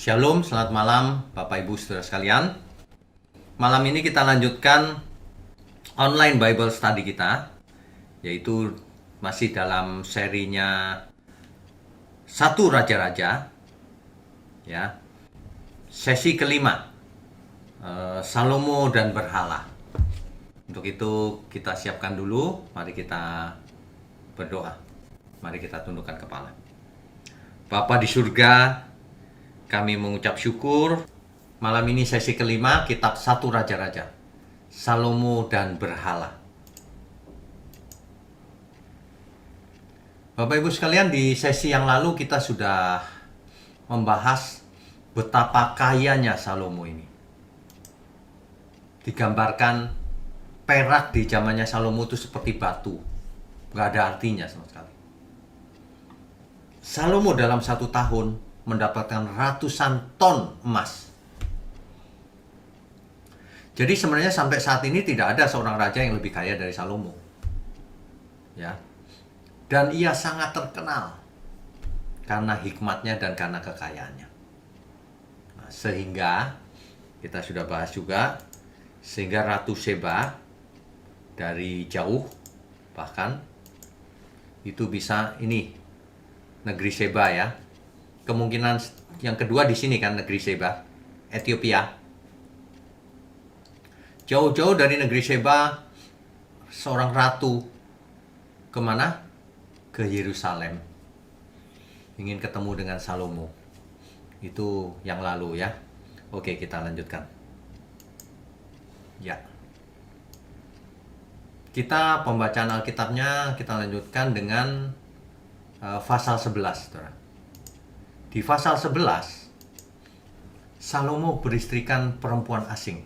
Shalom, selamat malam Bapak Ibu Saudara sekalian. Malam ini kita lanjutkan online Bible study kita, yaitu masih dalam serinya Satu Raja-Raja, ya. Sesi kelima, Salomo dan Berhala. Untuk itu kita siapkan dulu, mari kita berdoa. Mari kita tundukkan kepala. Bapa di surga, kami mengucap syukur. Malam ini sesi kelima kitab Satu Raja-Raja, Salomo dan Berhala. Bapak Ibu sekalian, di sesi yang lalu kita sudah membahas betapa kayanya Salomo ini. Digambarkan perak di zamannya Salomo itu seperti batu, nggak ada artinya sama sekali. Salomo dalam 1 tahun mendapatkan ratusan ton emas. Jadi sebenarnya sampai saat ini tidak ada seorang raja yang lebih kaya dari Salomo, ya. Dan ia sangat terkenal karena hikmatnya dan karena kekayaannya. Nah, sehingga kita sudah bahas juga, sehingga Ratu Seba dari jauh bahkan itu bisa ini negeri Seba, ya. Kemungkinan yang kedua di sini kan negeri Seba, Ethiopia. Jauh-jauh dari negeri Seba, seorang ratu kemana? Ke Yerusalem. Ingin ketemu dengan Salomo. Itu yang lalu, ya. Oke, kita lanjutkan. Ya. Kita pembacaan Alkitabnya kita lanjutkan dengan pasal 11, saudara. Di pasal 11, Salomo beristrikan perempuan asing.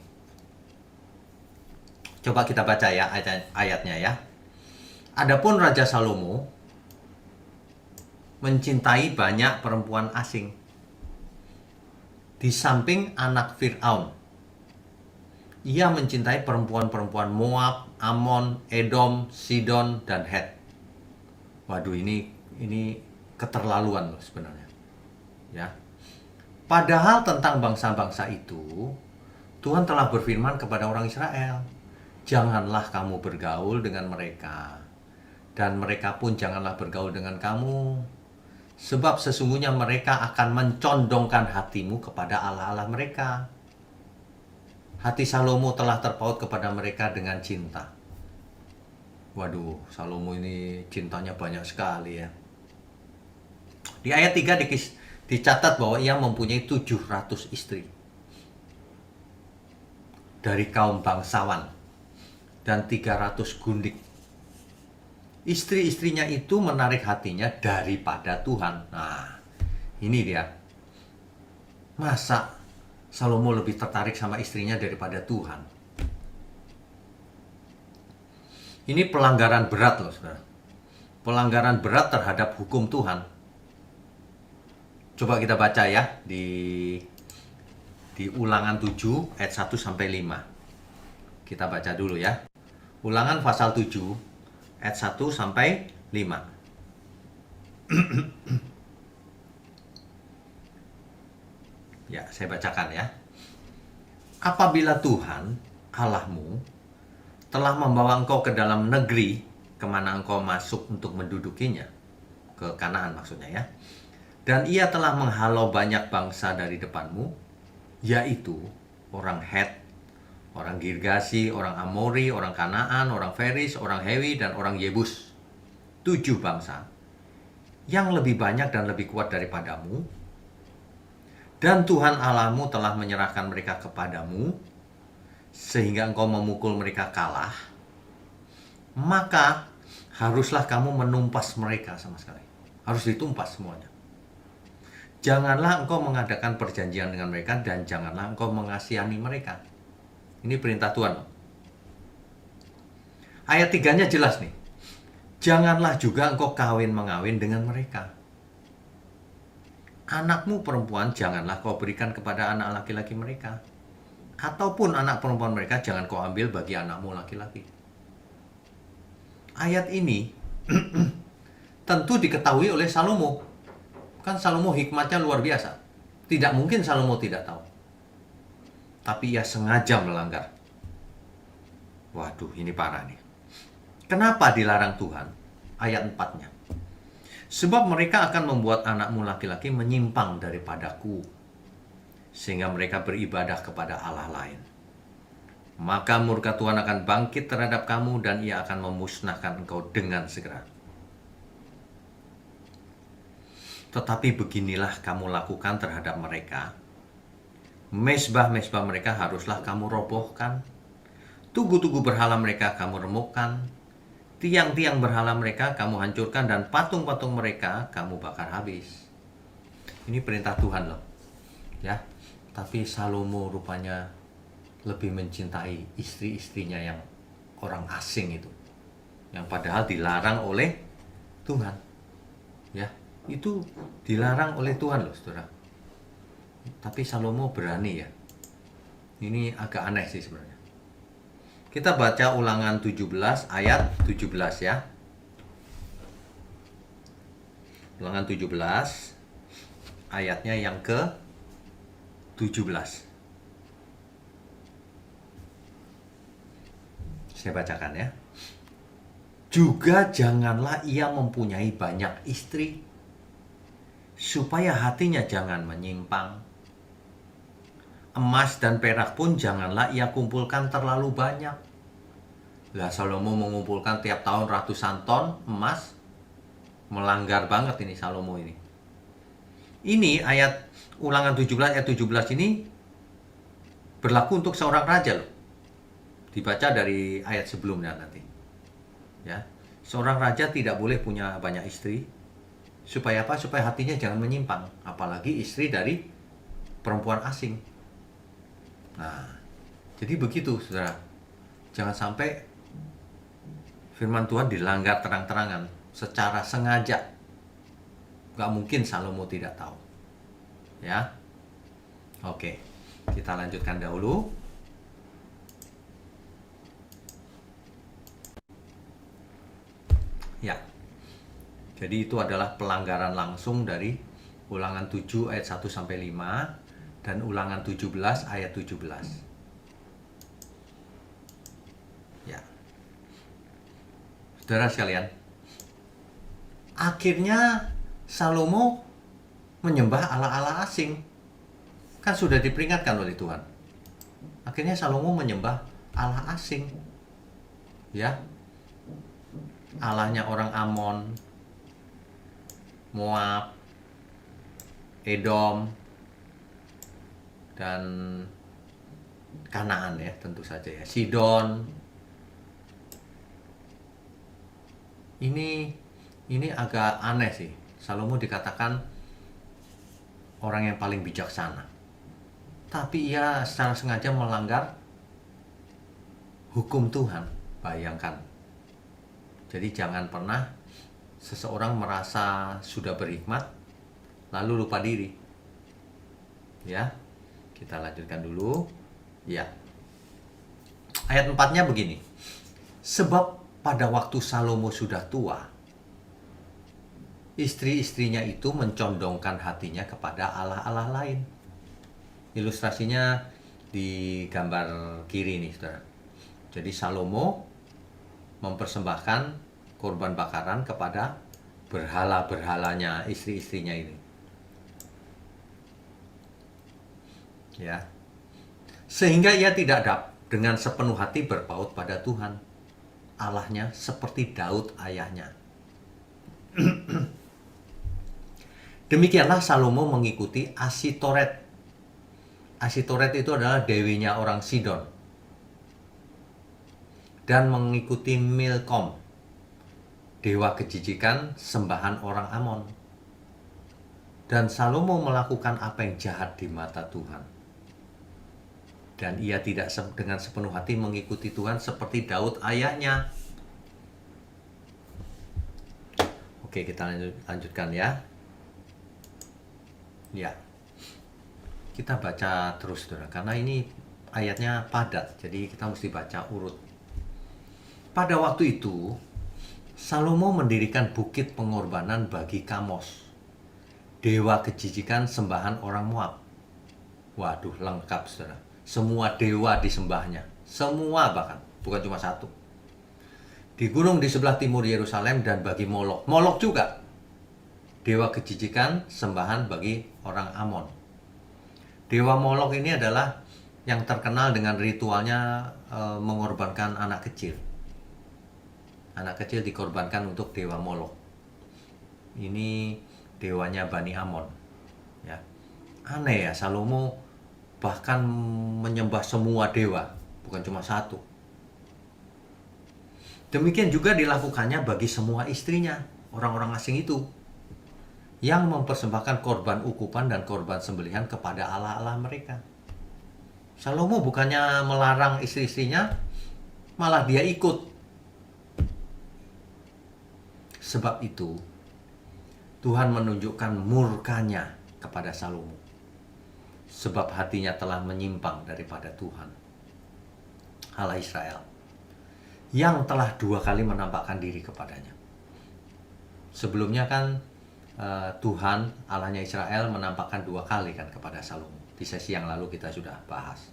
Coba kita baca ya ayatnya, ya. Adapun Raja Salomo mencintai banyak perempuan asing, di samping anak Fir'aun. Ia mencintai perempuan-perempuan Moab, Amon, Edom, Sidon, dan Het. Waduh, ini keterlaluan loh sebenarnya, ya. Padahal tentang bangsa-bangsa itu Tuhan telah berfirman kepada orang Israel, janganlah kamu bergaul dengan mereka, dan mereka pun janganlah bergaul dengan kamu, sebab sesungguhnya mereka akan mencondongkan hatimu kepada allah-allah mereka. Hati Salomo telah terpaut kepada mereka dengan cinta. Waduh, Salomo ini cintanya banyak sekali, ya. Di ayat 3 dicatat bahwa ia mempunyai 700 istri dari kaum bangsawan dan 300 gundik. Istri-istrinya itu menarik hatinya daripada Tuhan. Nah, ini dia. Masa Salomo lebih tertarik sama istrinya daripada Tuhan? Ini pelanggaran berat loh, saudara. Pelanggaran berat terhadap hukum Tuhan. Coba kita baca ya di Ulangan 7 ayat 1 sampai 5. Kita baca dulu ya. Ulangan pasal 7 ayat 1 sampai 5. Ya, saya bacakan ya. Apabila Tuhan Allahmu telah membawa engkau ke dalam negeri kemana engkau masuk untuk mendudukinya, ke Kanaan maksudnya, ya. Dan ia telah menghalau banyak bangsa dari depanmu, yaitu orang Het, orang Girgasi, orang Amori, orang Kanaan, orang Feris, orang Hewi, dan orang Yebus. 7 bangsa yang lebih banyak dan lebih kuat daripadamu. Dan Tuhan Allahmu telah menyerahkan mereka kepadamu, sehingga engkau memukul mereka kalah. Maka haruslah kamu menumpas mereka sama sekali. Harus ditumpas semuanya. Janganlah engkau mengadakan perjanjian dengan mereka, dan janganlah engkau mengasihani mereka. Ini perintah Tuhan. Ayat 3-nya jelas nih. Janganlah juga engkau kawin-mengawin dengan mereka. Anakmu perempuan janganlah kau berikan kepada anak laki-laki mereka, ataupun anak perempuan mereka jangan kau ambil bagi anakmu laki-laki. Ayat ini tentu diketahui oleh Salomo. Kan Salomo hikmatnya luar biasa. Tidak mungkin Salomo tidak tahu. Tapi ia sengaja melanggar. Waduh, ini parah nih. Kenapa dilarang Tuhan? Ayat 4-nya. Sebab mereka akan membuat anakmu laki-laki menyimpang daripadaku, sehingga mereka beribadah kepada Allah lain. Maka murka Tuhan akan bangkit terhadap kamu, dan ia akan memusnahkan engkau dengan segera. Tetapi beginilah kamu lakukan terhadap mereka. Mezbah-mezbah mereka haruslah kamu robohkan. Tugu-tugu berhala mereka kamu remukkan. Tiang-tiang berhala mereka kamu hancurkan, dan patung-patung mereka kamu bakar habis. Ini perintah Tuhan loh. Ya. Tapi Salomo rupanya lebih mencintai istri-istrinya yang orang asing itu. Yang padahal dilarang oleh Tuhan. Ya, itu dilarang oleh Tuhan loh, Saudara. Tapi Salomo berani ya. Ini agak aneh sih sebenarnya. Kita baca Ulangan 17 ayat 17 ya. Ulangan 17 ayatnya yang ke 17. Saya bacakan ya. Juga janganlah ia mempunyai banyak istri, supaya hatinya jangan menyimpang. Emas dan perak pun janganlah ia kumpulkan terlalu banyak. Lah Salomo mengumpulkan tiap tahun ratusan ton emas. Melanggar banget ini Salomo ini. Ini ayat Ulangan 17 ayat 17 ini berlaku untuk seorang raja loh. Dibaca dari ayat sebelumnya nanti. Ya. Seorang raja tidak boleh punya banyak istri. Supaya apa? Supaya hatinya jangan menyimpang. Apalagi istri dari perempuan asing. Nah, jadi begitu, Saudara. Jangan sampai firman Tuhan dilanggar terang-terangan, secara sengaja. Gak mungkin Salomo tidak tahu. Ya. Oke, kita lanjutkan dahulu. Ya. Jadi itu adalah pelanggaran langsung dari Ulangan 7 ayat 1 sampai 5 dan Ulangan 17 ayat 17. Ya. Saudara sekalian, akhirnya Salomo menyembah ala-ala asing. Kan sudah diperingatkan oleh Tuhan. Akhirnya Salomo menyembah ala asing. Ya. Allahnya orang Amon, Moab, Edom, dan Kanaan ya, tentu saja ya. Sidon. Ini agak aneh sih. Salomo dikatakan orang yang paling bijaksana. Tapi ia secara sengaja melanggar hukum Tuhan. Bayangkan. Jadi jangan pernah seseorang merasa sudah berhikmat lalu lupa diri. Ya. Kita lanjutkan dulu. Ya. Ayat 4-nya begini. Sebab pada waktu Salomo sudah tua, istri-istrinya itu mencondongkan hatinya kepada allah-allah lain. Ilustrasinya di gambar kiri nih, Saudara. Jadi Salomo mempersembahkan korban bakaran kepada berhala-berhalanya istri-istrinya ini. Ya. Sehingga ia tidak dengan sepenuh hati berpaut pada Tuhan Allahnya seperti Daud ayahnya. Demikianlah Salomo mengikuti Asitoret. Asitoret itu adalah dewinya orang Sidon. Dan mengikuti Milkom, dewa kejijikan sembahan orang Amon. Dan Salomo melakukan apa yang jahat di mata Tuhan. Dan ia tidak dengan sepenuh hati mengikuti Tuhan seperti Daud ayahnya. Oke, kita lanjutkan ya. Ya. Kita baca terus, Saudara, karena ini ayatnya padat, jadi kita mesti baca urut. Pada waktu itu, Salomo mendirikan bukit pengorbanan bagi Kamos, dewa kejijikan sembahan orang Moab. Waduh, lengkap saudara. Semua dewa disembahnya. Semua bahkan, bukan cuma satu. Di gunung di sebelah timur Yerusalem dan bagi Molok. Molok juga dewa kejijikan sembahan bagi orang Amon. Dewa Molok ini adalah yang terkenal dengan ritualnya mengorbankan anak kecil. Anak kecil dikorbankan untuk dewa Molok. Ini dewanya Bani Amon. Ya. Aneh ya, Salomo bahkan menyembah semua dewa, bukan cuma satu. Demikian juga dilakukannya bagi semua istrinya, orang-orang asing itu, yang mempersembahkan korban ukupan dan korban sembelihan kepada allah-allah mereka. Salomo bukannya melarang istri-istrinya, malah dia ikut. Sebab itu, Tuhan menunjukkan murkanya kepada Salomo. Sebab hatinya telah menyimpang daripada Tuhan, Allah Israel, yang telah 2 kali menampakkan diri kepadanya. Sebelumnya kan Tuhan Allahnya Israel menampakkan 2 kali kan kepada Salomo. Di sesi yang lalu kita sudah bahas.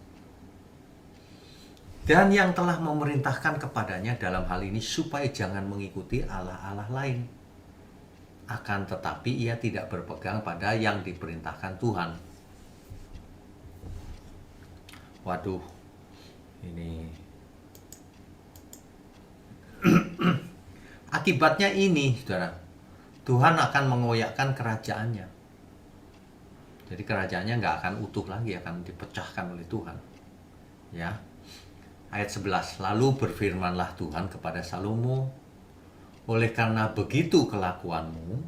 Dan yang telah memerintahkan kepadanya dalam hal ini supaya jangan mengikuti allah-allah lain. Akan tetapi ia tidak berpegang pada yang diperintahkan Tuhan. Waduh, ini akibatnya ini, saudara, Tuhan akan mengoyakkan kerajaannya. Jadi kerajaannya nggak akan utuh lagi, akan dipecahkan oleh Tuhan. Ya, ayat 11. Lalu berfirmanlah Tuhan kepada Salomo, oleh karena begitu kelakuanmu,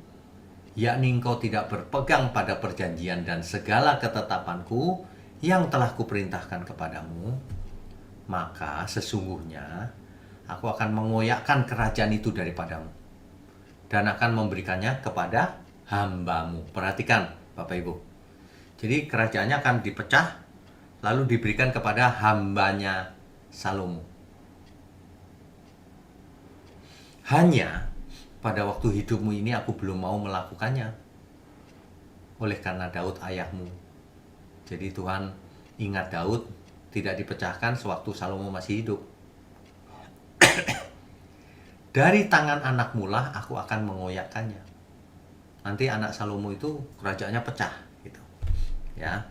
yakni engkau tidak berpegang pada perjanjian dan segala ketetapanku yang telah kuperintahkan kepadamu, maka sesungguhnya aku akan mengoyakkan kerajaan itu daripadamu dan akan memberikannya kepada hambamu. Perhatikan Bapak Ibu. Jadi kerajaannya akan dipecah lalu diberikan kepada hambanya Salomo. Hanya pada waktu hidupmu ini aku belum mau melakukannya, oleh karena Daud ayahmu. Jadi Tuhan ingat Daud tidak dipecahkan sewaktu Salomo masih hidup. Dari tangan anakmu lah aku akan mengoyakkannya. Nanti anak Salomo itu kerajaannya pecah gitu. Ya.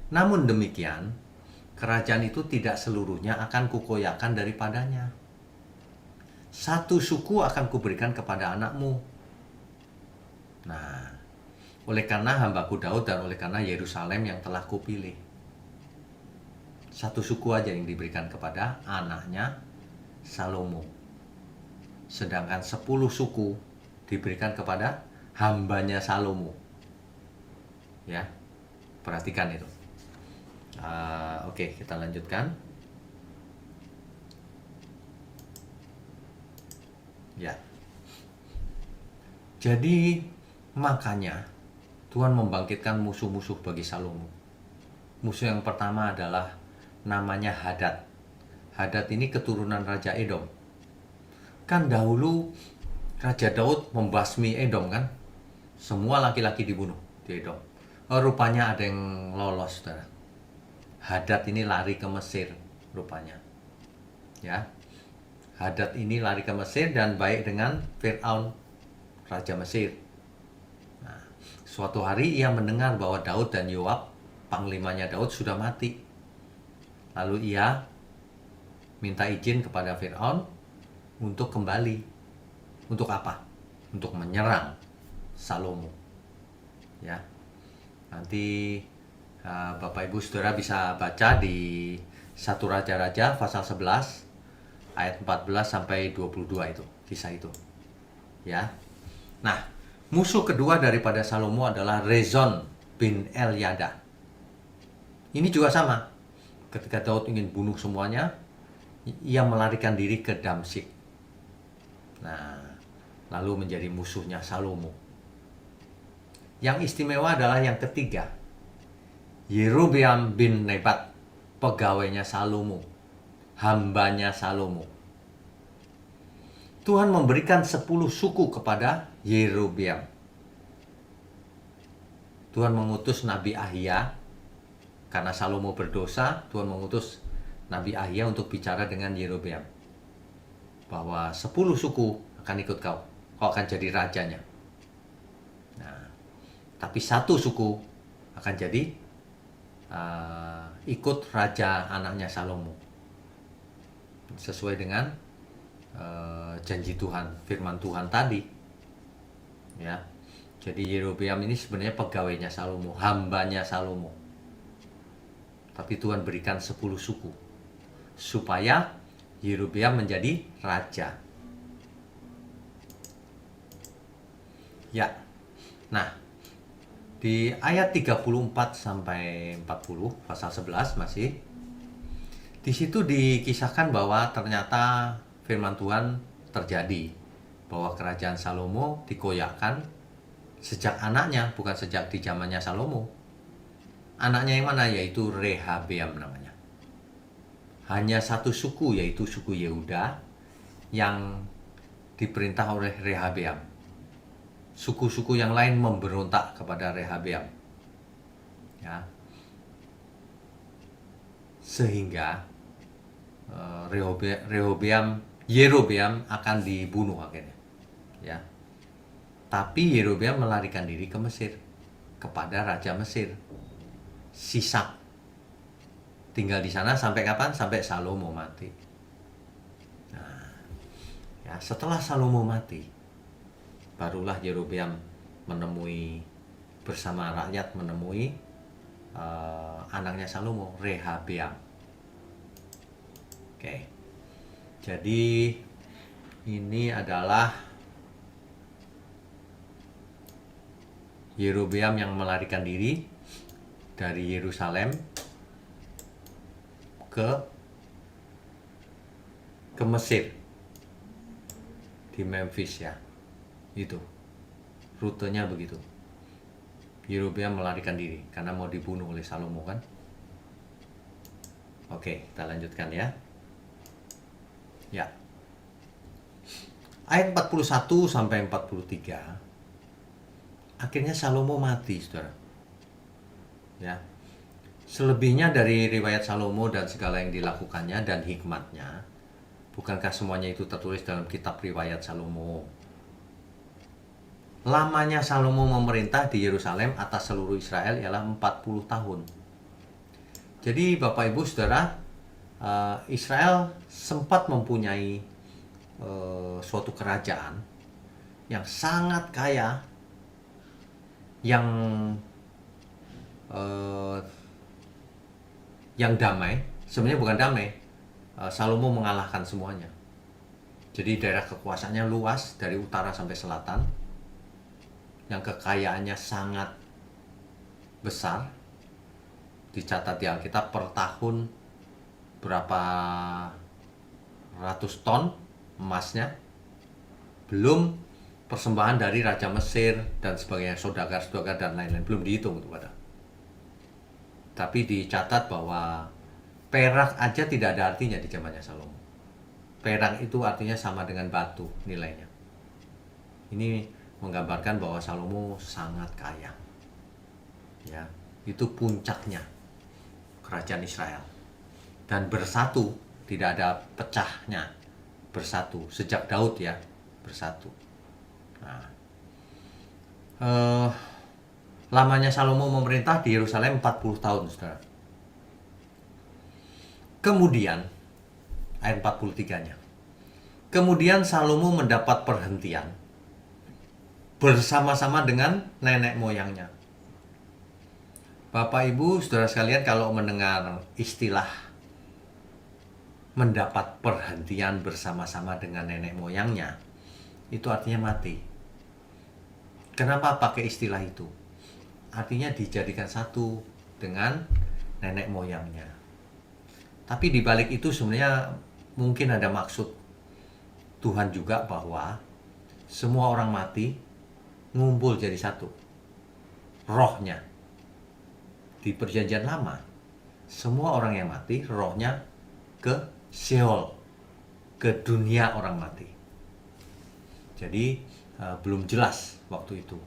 Namun demikian, kerajaan itu tidak seluruhnya akan kukoyakkan daripadanya. 1 suku akan kuberikan kepada anakmu. Nah, oleh karena hambaku Daud dan oleh karena Yerusalem yang telah kupilih. 1 suku aja yang diberikan kepada anaknya Salomo. Sedangkan 10 suku diberikan kepada hambanya Salomo. Ya, perhatikan itu. Oke, kita lanjutkan. Ya. Jadi makanya Tuhan membangkitkan musuh-musuh bagi Salomo. Musuh yang pertama adalah namanya Hadad. Hadad ini keturunan Raja Edom. Kan dahulu Raja Daud membasmi Edom kan? Semua laki-laki dibunuh di Edom. Rupanya ada yang lolos, saudara. Hadad ini lari ke Mesir rupanya. Ya. Hadad ini lari ke Mesir dan baik dengan Fir'aun, Raja Mesir. Nah, suatu hari ia mendengar bahwa Daud dan Yoab, panglimanya Daud, sudah mati. Lalu ia minta izin kepada Fir'aun untuk kembali. Untuk apa? Untuk menyerang Salomo. Ya. Nanti Bapak Ibu Saudara bisa baca di 1 Raja-Raja pasal 11 ayat 14 sampai 22 itu, kisah itu. Ya. Nah, musuh kedua daripada Salomo adalah Rezon bin Elyada. Ini juga sama. Ketika Daud ingin bunuh semuanya, ia melarikan diri ke Damsyik. Nah, lalu menjadi musuhnya Salomo. Yang istimewa adalah yang ketiga, Yerobeam bin Nebat, pegawainya Salomo, hambanya Salomo. Tuhan memberikan 10 suku kepada Yerobeam. Tuhan mengutus Nabi Ahia Karena Salomo berdosa, Tuhan mengutus Nabi Ahia untuk bicara dengan Yerobeam bahwa 10 suku akan ikut kau akan jadi rajanya. Nah, tapi 1 suku akan jadi ikut raja anaknya Salomo, sesuai dengan janji Tuhan, firman Tuhan tadi, ya. Jadi Yerobeam ini sebenarnya pegawainya Salomo, hambanya Salomo. Tapi Tuhan berikan 10 suku supaya Yerobeam menjadi raja. Ya. Nah, di ayat 34 sampai 40 pasal 11 masih di situ dikisahkan bahwa ternyata firman Tuhan terjadi, bahwa kerajaan Salomo dikoyakkan sejak anaknya, bukan sejak di zamannya Salomo. Anaknya yang mana? Yaitu Rehabeam namanya. Hanya 1 suku, yaitu suku Yehuda, yang diperintah oleh Rehabeam. Suku-suku yang lain memberontak kepada Rehabeam, ya. Sehingga Yerobeam akan dibunuh akhirnya, ya. Tapi Yerobeam melarikan diri ke Mesir, kepada Raja Mesir, Sisak. Tinggal di sana sampai kapan? Sampai Salomo mati. Nah, ya, setelah Salomo mati, barulah Yerobeam menemui bersama rakyat menemui anaknya Salomo, Rehabeam. Oke. Jadi ini adalah Yerobeam yang melarikan diri dari Yerusalem ke Mesir, di Memphis, ya. Itu rutenya begitu. Yerobeam melarikan diri karena mau dibunuh oleh Salomo, kan. Oke, kita lanjutkan, ya. Ya. Ayat 41 sampai 43. Akhirnya Salomo mati, Saudara. Ya. Selebihnya dari riwayat Salomo dan segala yang dilakukannya dan hikmatnya, bukankah semuanya itu tertulis dalam kitab riwayat Salomo? Lamanya Salomo memerintah di Yerusalem atas seluruh Israel ialah 40 tahun. Jadi Bapak Ibu Saudara, Israel sempat mempunyai suatu kerajaan yang sangat kaya, yang damai. Sebenarnya bukan damai, Salomo mengalahkan semuanya. Jadi daerah kekuasaannya luas dari utara sampai selatan, yang kekayaannya sangat besar. Dicatat di Alkitab per tahun berapa ratus ton emasnya, belum persembahan dari Raja Mesir dan sebagainya, saudagar-saudagar dan lain-lain, belum dihitung itu pada. Tapi dicatat bahwa perak aja tidak ada artinya di zamannya Salomo. Perak itu artinya sama dengan batu nilainya. Ini menggambarkan bahwa Salomo sangat kaya. Ya, itu puncaknya kerajaan Israel. Dan bersatu, tidak ada pecahnya, bersatu sejak Daud, ya, bersatu. Nah, lamanya Salomo memerintah di Yerusalem 40 tahun, Saudara. Kemudian ayat 43-nya. Kemudian Salomo mendapat perhentian bersama-sama dengan nenek moyangnya. Bapak Ibu Saudara sekalian, kalau mendengar istilah mendapat perhentian bersama-sama dengan nenek moyangnya, itu artinya mati. Kenapa pakai istilah itu? Artinya dijadikan satu dengan nenek moyangnya. Tapi di balik itu sebenarnya mungkin ada maksud Tuhan juga, bahwa semua orang mati ngumpul jadi satu. Rohnya. Di perjanjian lama, semua orang yang mati, rohnya ke Sheol, ke dunia orang mati. Jadi belum jelas waktu itu.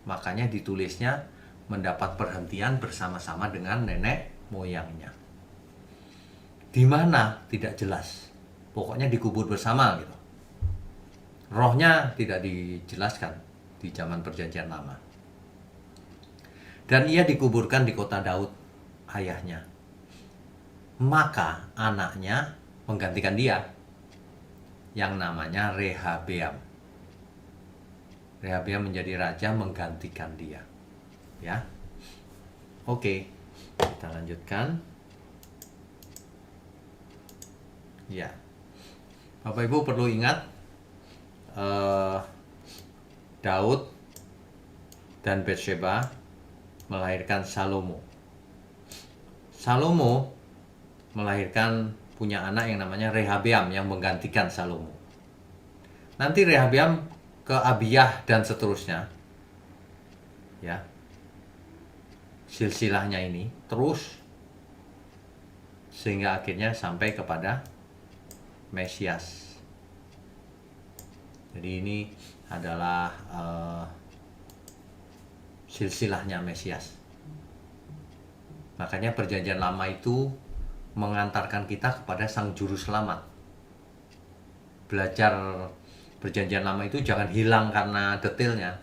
Makanya ditulisnya mendapat perhentian bersama-sama dengan nenek moyangnya. Di mana tidak jelas. Pokoknya dikubur bersama gitu. Rohnya tidak dijelaskan di zaman Perjanjian Lama. Dan ia dikuburkan di kota Daud, ayahnya. Maka anaknya menggantikan dia, yang namanya Rehabeam. Rehabeam menjadi raja menggantikan dia. Ya. Oke, kita lanjutkan. Ya. Bapak Ibu perlu ingat, Daud dan Batsheba melahirkan Salomo. Salomo melahirkan punya anak yang namanya Rehabeam yang menggantikan Salomo. Nanti Rehabeam ke Abiyah dan seterusnya. Ya. Silsilahnya ini terus sehingga akhirnya sampai kepada Mesias. Jadi ini adalah silsilahnya Mesias. Makanya Perjanjian Lama itu mengantarkan kita kepada Sang Juru Selamat. Belajar Perjanjian Lama itu jangan hilang karena detailnya.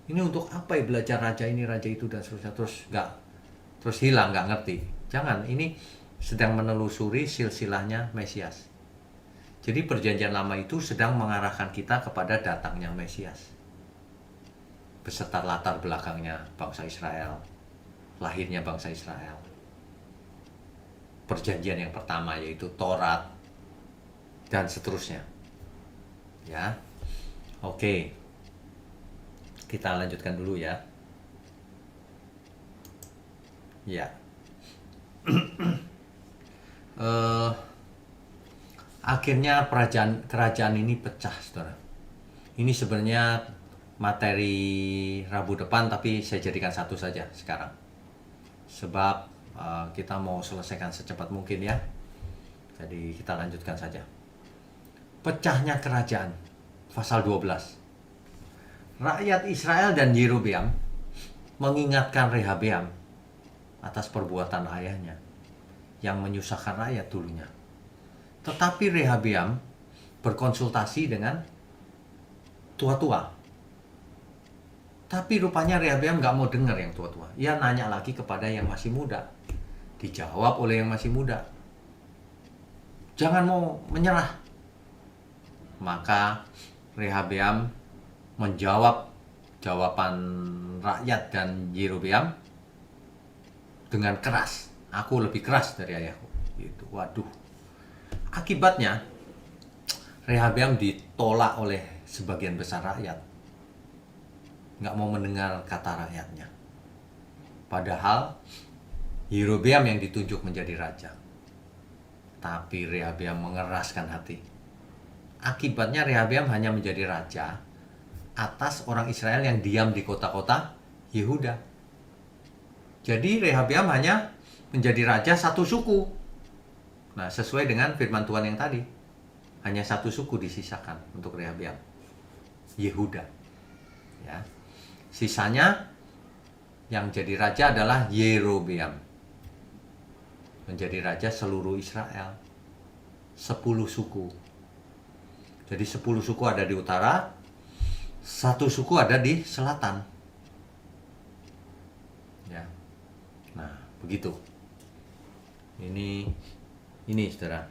Ini untuk apa ya belajar raja ini, raja itu dan seterusnya, terus hilang, nggak ngerti. Jangan, ini sedang menelusuri silsilahnya Mesias. Jadi Perjanjian Lama itu sedang mengarahkan kita kepada datangnya Mesias. Beserta latar belakangnya bangsa Israel, lahirnya bangsa Israel. Perjanjian yang pertama yaitu Taurat dan seterusnya. Ya. Oke. Kita lanjutkan dulu ya. Ya. Akhirnya kerajaan ini pecah, saudara. Ini sebenarnya materi Rabu depan, tapi saya jadikan satu saja sekarang. Sebab kita mau selesaikan secepat mungkin ya. Jadi kita lanjutkan saja. Pecahnya kerajaan, pasal 12. Rakyat Israel dan Yerobeam mengingatkan Rehabeam atas perbuatan ayahnya yang menyusahkan rakyat dulunya. Tetapi Rehabeam berkonsultasi dengan tua-tua. Tapi rupanya Rehabeam gak mau dengar yang tua-tua. Ia nanya lagi kepada yang masih muda. Dijawab oleh yang masih muda. Jangan mau menyerah. Maka Rehabeam menjawab jawaban rakyat dan Yerobeam dengan keras. Aku lebih keras dari ayahku. Gitu. Waduh. Akibatnya Rehabeam ditolak oleh sebagian besar rakyat. Nggak mau mendengar kata rakyatnya. Padahal Yerobeam yang ditunjuk menjadi raja. Tapi Rehabeam mengeraskan hati. Akibatnya Rehabeam hanya menjadi raja atas orang Israel yang diam di kota-kota Yehuda. Jadi Rehabeam hanya menjadi raja satu suku. Nah, sesuai dengan firman Tuhan yang tadi. Hanya satu suku disisakan untuk Rehabeam. Yehuda. Ya. Sisanya yang jadi raja adalah Yerobeam. Menjadi raja seluruh Israel. 10 suku. Jadi 10 suku ada di utara, satu suku ada di selatan. Ya. Nah, begitu. Ini saudara.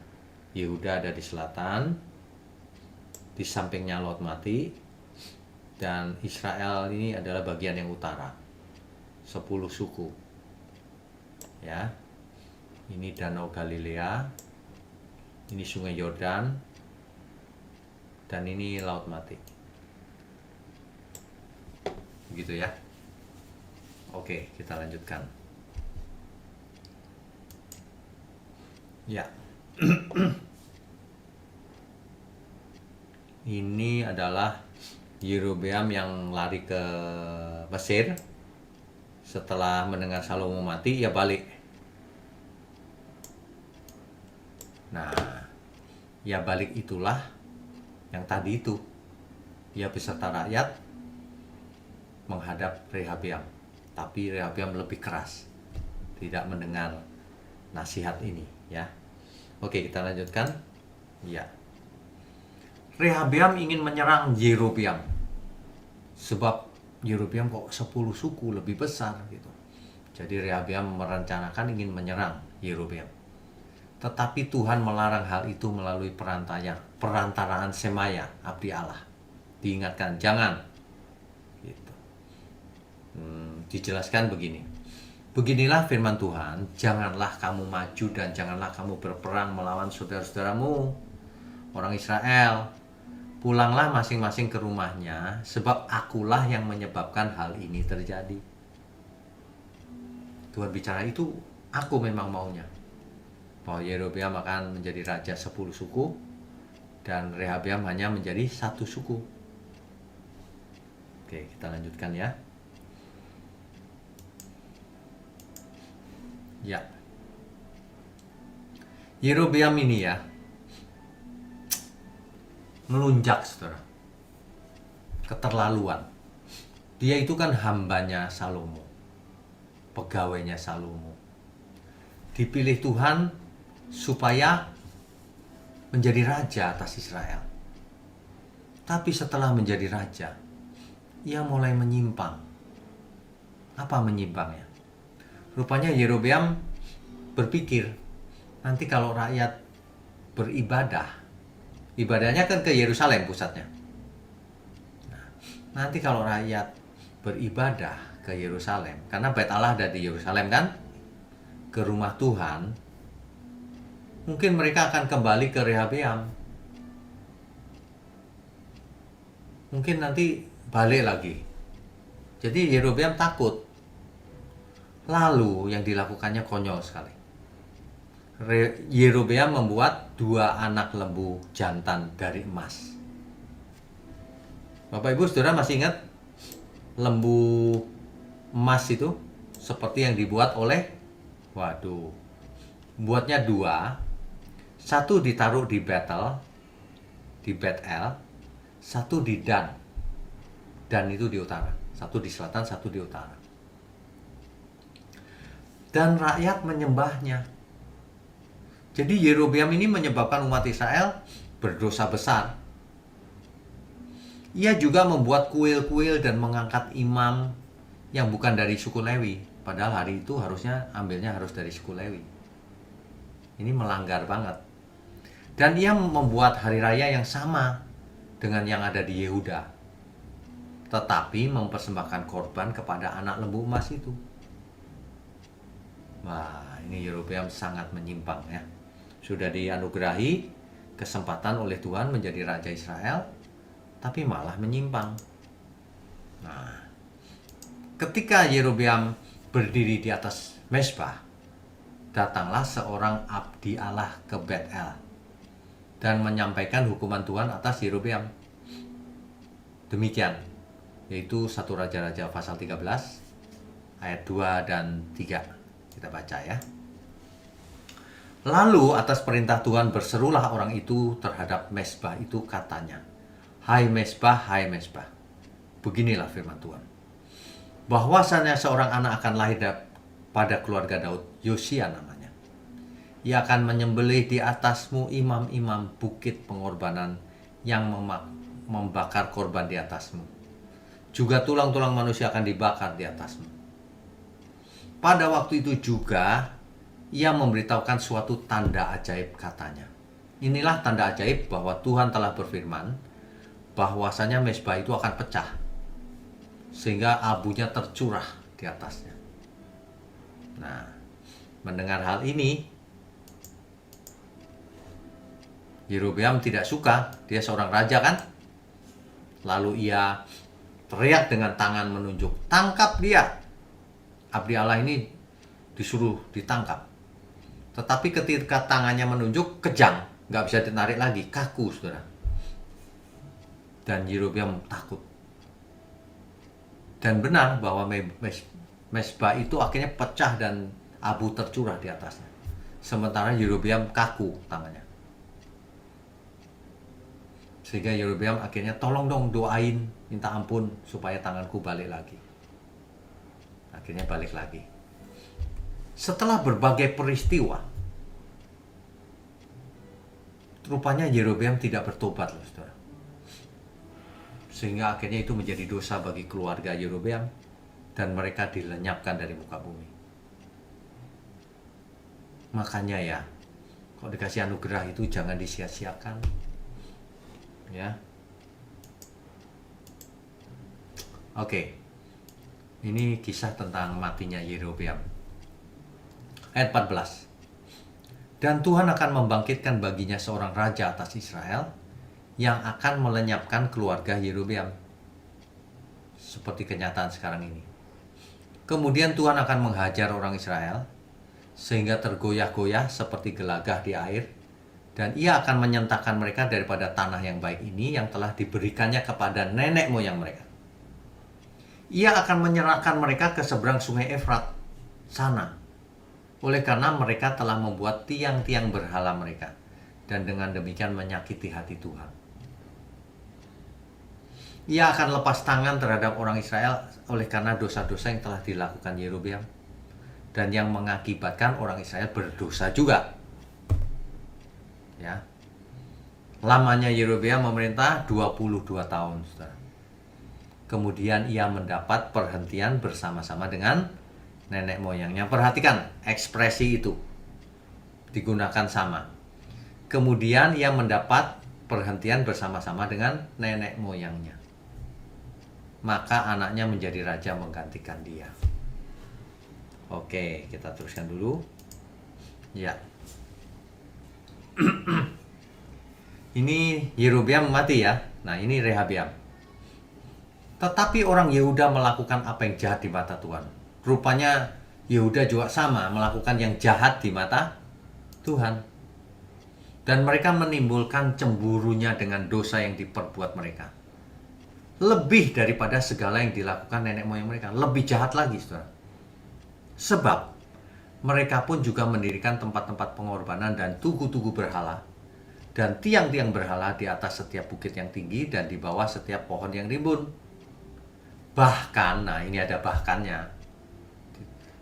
Yehuda ada di selatan, di sampingnya Laut Mati, dan Israel ini adalah bagian yang utara. 10 suku. Ya. Ini Danau Galilea, ini Sungai Yordan, dan ini Laut Mati. Begitu ya. Oke, kita lanjutkan. Ya. Ini adalah Yerobeam yang lari ke Mesir. Setelah mendengar Salomo mati, ia balik. Nah, ia balik itulah yang tadi itu. Ia beserta rakyat menghadap Rehabeam. Tapi Rehabeam lebih keras. tidak mendengar nasihat ini ya. Oke, kita lanjutkan. Ya. Rehabeam ingin menyerang Yerobeam. Sebab Yerobeam kok 10 suku lebih besar gitu. Jadi Rehabeam merencanakan ingin menyerang Yerobeam. Tetapi Tuhan melarang hal itu melalui perantaraan Semaya, abdi Allah. Diingatkan, jangan. Gitu. Dijelaskan begini. Beginilah firman Tuhan, janganlah kamu maju dan janganlah kamu berperang melawan saudara-saudaramu, orang Israel. Pulanglah masing-masing ke rumahnya, sebab akulah yang menyebabkan hal ini terjadi. Tuhan bicara itu, aku memang maunya. Bahwa Yerobeam akan menjadi raja 10 suku, dan Rehabeam hanya menjadi 1 suku. Oke, kita lanjutkan ya. Ya. Yerobeam ini ya, melunjak, saudara. Keterlaluan. Dia itu kan hambanya Salomo, pegawainya Salomo. Dipilih Tuhan supaya menjadi raja atas Israel. Tapi setelah menjadi raja, ia mulai menyimpang. Apa menyimpangnya? Rupanya Yerobeam berpikir, nanti kalau rakyat beribadah, ibadahnya kan ke Yerusalem pusatnya. Nah, nanti kalau rakyat beribadah ke Yerusalem, karena Bait Allah ada di Yerusalem kan, ke rumah Tuhan, mungkin mereka akan kembali ke Rehabeam. Mungkin nanti balik lagi. Jadi Yerobeam takut. Lalu yang dilakukannya konyol sekali. Yerobeam membuat 2 anak lembu jantan dari emas. Bapak Ibu Saudara masih ingat lembu emas itu seperti yang dibuat oleh, buatnya 2. 1 ditaruh di Betel, satu di Dan. Dan itu di utara. 1 di selatan, 1 di utara. Dan rakyat menyembahnya. Jadi Yerobeam ini menyebabkan umat Israel berdosa besar. Ia juga membuat kuil-kuil dan mengangkat imam yang bukan dari suku Lewi. Padahal hari itu ambilnya harus dari suku Lewi. Ini melanggar banget. Dan ia membuat hari raya yang sama dengan yang ada di Yehuda. Tetapi mempersembahkan korban kepada anak lembu emas itu. Wah, ini Yerobeam sangat menyimpang ya. Sudah dianugerahi kesempatan oleh Tuhan menjadi raja Israel, tapi malah menyimpang. Nah, ketika Yerobeam berdiri di atas mezbah, datanglah seorang abdi Allah ke Betel dan menyampaikan hukuman Tuhan atas Yerobeam. Demikian, yaitu 1 Raja-Raja pasal 13 ayat 2 dan 3. Kita baca ya. Lalu atas perintah Tuhan berserulah orang itu terhadap mezbah itu, katanya, hai mezbah, beginilah firman Tuhan. Bahwasanya seorang anak akan lahir pada keluarga Daud, Yosia namanya. Ia akan menyembelih di atasmu imam-imam bukit pengorbanan yang membakar korban di atasmu. Juga tulang-tulang manusia akan dibakar di atasmu. Pada waktu itu juga ia memberitahukan suatu tanda ajaib, katanya. Inilah tanda ajaib bahwa Tuhan telah berfirman bahwasanya mezbah itu akan pecah sehingga abunya tercurah di atasnya. Nah, mendengar hal ini, Yerobeam tidak suka. Dia seorang raja kan. Lalu ia teriak dengan tangan menunjuk, tangkap dia. Abdi Allah ini disuruh ditangkap. Tetapi ketika tangannya menunjuk, kejang, nggak bisa ditarik lagi, kaku, saudara. Dan Yerobeam takut. Dan benar bahwa mezbah itu akhirnya pecah dan abu tercurah di atasnya. Sementara Yerobeam kaku tangannya. Sehingga Yerobeam akhirnya, tolong dong doain, minta ampun supaya tanganku balik lagi. Akhirnya balik lagi. Setelah berbagai peristiwa, rupanya Yerobeam tidak bertobat loh, saudara. Sehingga akhirnya itu menjadi dosa bagi keluarga Yerobeam dan mereka dilenyapkan dari muka bumi. Makanya ya, kalau dikasih anugerah itu jangan disia-siakan. Ya. Oke. Ini kisah tentang matinya Yerobeam. Ayat 14. Dan Tuhan akan membangkitkan baginya seorang raja atas Israel yang akan melenyapkan keluarga Yerobeam. Seperti kenyataan sekarang ini. Kemudian Tuhan akan menghajar orang Israel sehingga tergoyah-goyah seperti gelagah di air, dan ia akan menyentakkan mereka daripada tanah yang baik ini yang telah diberikannya kepada nenek moyang mereka. Ia akan menyerahkan mereka ke seberang sungai Efrat sana, oleh karena mereka telah membuat tiang-tiang berhala mereka, dan dengan demikian menyakiti hati Tuhan. Ia akan lepas tangan terhadap orang Israel oleh karena dosa-dosa yang telah dilakukan Yerobeam, dan yang mengakibatkan orang Israel berdosa juga. Ya. Lamanya Yerobeam memerintah 22 tahun, saudara. Kemudian ia mendapat perhentian bersama-sama dengan nenek moyangnya. Perhatikan ekspresi itu digunakan sama. Kemudian ia mendapat perhentian bersama-sama dengan nenek moyangnya. Maka anaknya menjadi raja menggantikan dia. Oke, kita teruskan dulu. Ya. Ini Yerobeam mati ya. Nah, ini Rehabeam. Tetapi orang Yehuda melakukan apa yang jahat di mata Tuhan. Rupanya Yehuda juga sama melakukan yang jahat di mata Tuhan. Dan mereka menimbulkan cemburunya dengan dosa yang diperbuat mereka. Lebih daripada segala yang dilakukan nenek moyang mereka. Lebih jahat lagi, saudara. Sebab mereka pun juga mendirikan tempat-tempat pengorbanan dan tugu-tugu berhala. Dan tiang-tiang berhala di atas setiap bukit yang tinggi dan di bawah setiap pohon yang rimbun. Bahkan, nah ini ada bahkannya.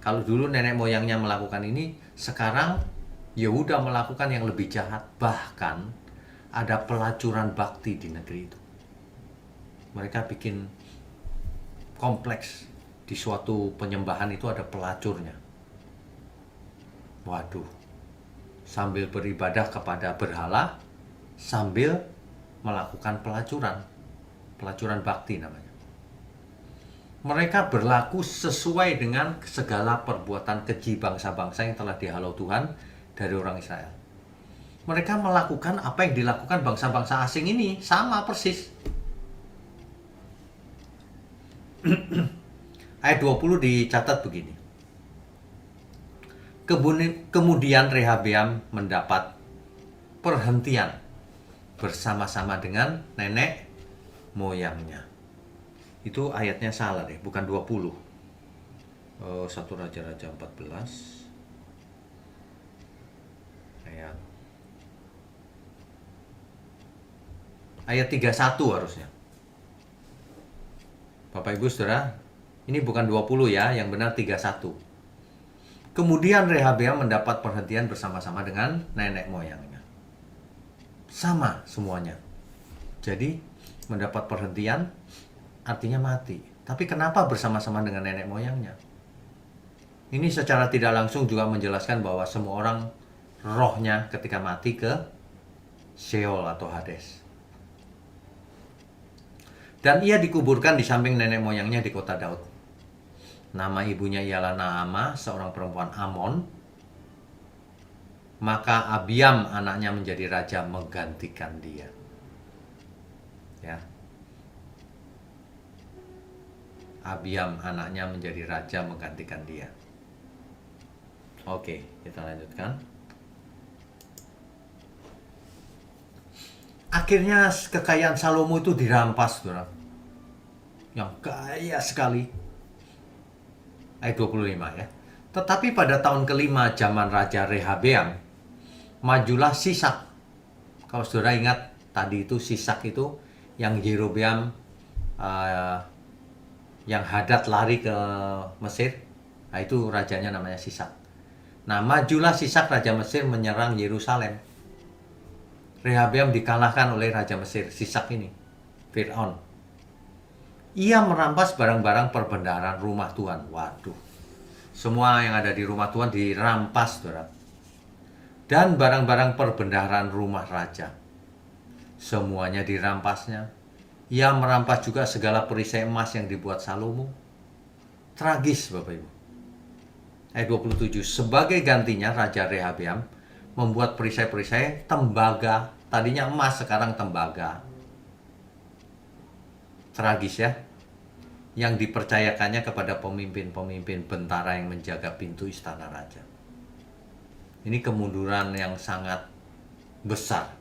Kalau dulu nenek moyangnya melakukan ini, sekarang Yehuda melakukan yang lebih jahat. Bahkan ada pelacuran bakti di negeri itu. Mereka bikin kompleks. Di suatu penyembahan itu ada pelacurnya. Waduh. Sambil beribadah kepada berhala, sambil melakukan pelacuran. Pelacuran bakti namanya. Mereka berlaku sesuai dengan segala perbuatan keji bangsa-bangsa yang telah dihalau Tuhan dari orang Israel. Mereka melakukan apa yang dilakukan bangsa-bangsa asing ini, sama persis. Ayat 20 dicatat begini. Kemudian Rehabeam mendapat perhentian bersama-sama dengan nenek moyangnya. Itu ayatnya salah deh, bukan 20. 1 Raja-Raja 14. Ayat 31 harusnya. Bapak Ibu Saudara, ini bukan 20 ya, yang benar 31. Kemudian Rehabeam mendapat perhentian bersama-sama dengan nenek moyangnya. Sama semuanya. Jadi mendapat perhentian artinya mati. Tapi kenapa bersama-sama dengan nenek moyangnya? Ini secara tidak langsung juga menjelaskan bahwa semua orang rohnya ketika mati ke Sheol atau Hades. Dan ia dikuburkan di samping nenek moyangnya di kota Daud. Nama ibunya ialah Naamah, seorang perempuan Amon. Maka Abiam anaknya menjadi raja menggantikan dia. Ya. Abiam anaknya menjadi raja menggantikan dia. Oke, kita lanjutkan. Akhirnya kekayaan Salomo itu dirampas, saudara. Yang kaya sekali. Ayat 25 ya. Tetapi pada tahun kelima zaman Raja Rehabeam, majulah Sisak. Kalau saudara ingat, tadi itu Sisak itu yang Yerobeam yang Hadad lari ke Mesir. Nah, itu rajanya namanya Sisak. Nah, majulah Sisak Raja Mesir menyerang Yerusalem. Rehabeam dikalahkan oleh Raja Mesir, Sisak ini, Fir'aun. Ia merampas barang-barang perbendaharaan rumah Tuhan. Waduh, semua yang ada di rumah Tuhan dirampas, saudara. Dan barang-barang perbendaharaan rumah raja, semuanya dirampasnya. Ia merampas juga segala perisai emas yang dibuat Salomo. Tragis, Bapak Ibu. Ayat 27, sebagai gantinya Raja Rehabeam membuat perisai-perisai tembaga. Tadinya emas, sekarang tembaga. Tragis ya. Yang dipercayakannya kepada pemimpin-pemimpin bentara yang menjaga pintu istana raja. Ini kemunduran yang sangat besar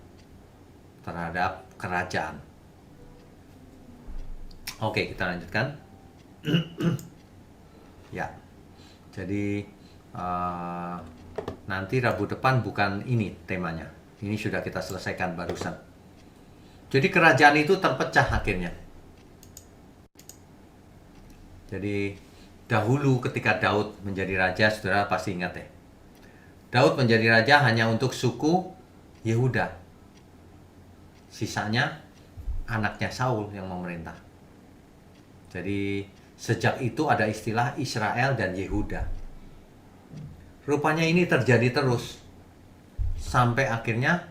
terhadap kerajaan. Oke, kita lanjutkan. Ya. Jadi nanti Rabu depan bukan ini temanya. Ini sudah kita selesaikan barusan. Jadi kerajaan itu terpecah akhirnya. Jadi dahulu ketika Daud menjadi raja, saudara pasti ingat ya. Daud menjadi raja hanya untuk suku Yehuda. Sisanya anaknya Saul yang memerintah. Jadi sejak itu ada istilah Israel dan Yehuda. Rupanya ini terjadi terus sampai akhirnya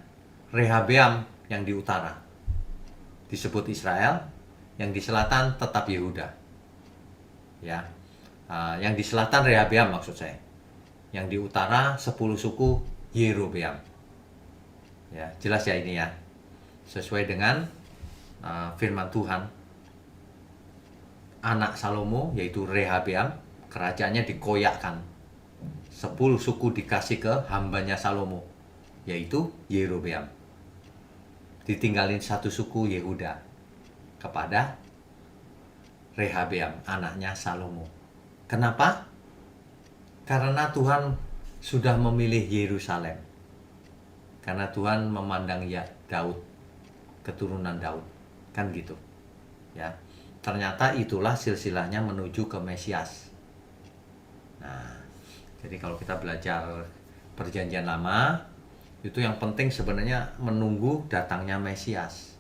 Rehabeam yang di utara disebut Israel, yang di selatan tetap Yehuda. Ya, yang di selatan Rehabeam maksud saya. Yang di utara 10 suku Yerobeam. Ya, jelas ya ini ya. Sesuai dengan firman Tuhan. Anak Salomo yaitu Rehabeam, kerajaannya dikoyakkan. 10 suku dikasih ke hambanya Salomo, yaitu Yerobeam. Ditinggalin 1 suku Yehuda kepada Rehabeam, anaknya Salomo. Kenapa? Karena Tuhan sudah memilih Yerusalem. Karena Tuhan memandang ya Daud, keturunan Daud. Kan gitu. Ya. Ternyata itulah silsilahnya menuju ke Mesias. Nah, jadi kalau kita belajar Perjanjian Lama, itu yang penting sebenarnya menunggu datangnya Mesias.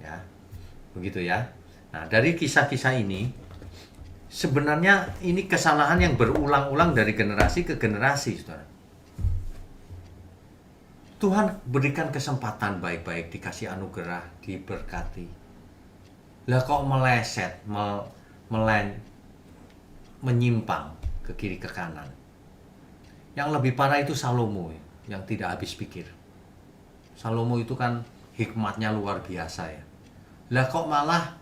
Ya. Begitu ya. Nah, dari kisah-kisah ini sebenarnya ini kesalahan yang berulang-ulang dari generasi ke generasi, saudara. Tuhan berikan kesempatan baik-baik, dikasih anugerah, diberkati. Lah kok meleset, menyimpang ke kiri ke kanan. Yang lebih parah itu Salomo yang tidak habis pikir. Salomo itu kan hikmatnya luar biasa ya. Lah kok malah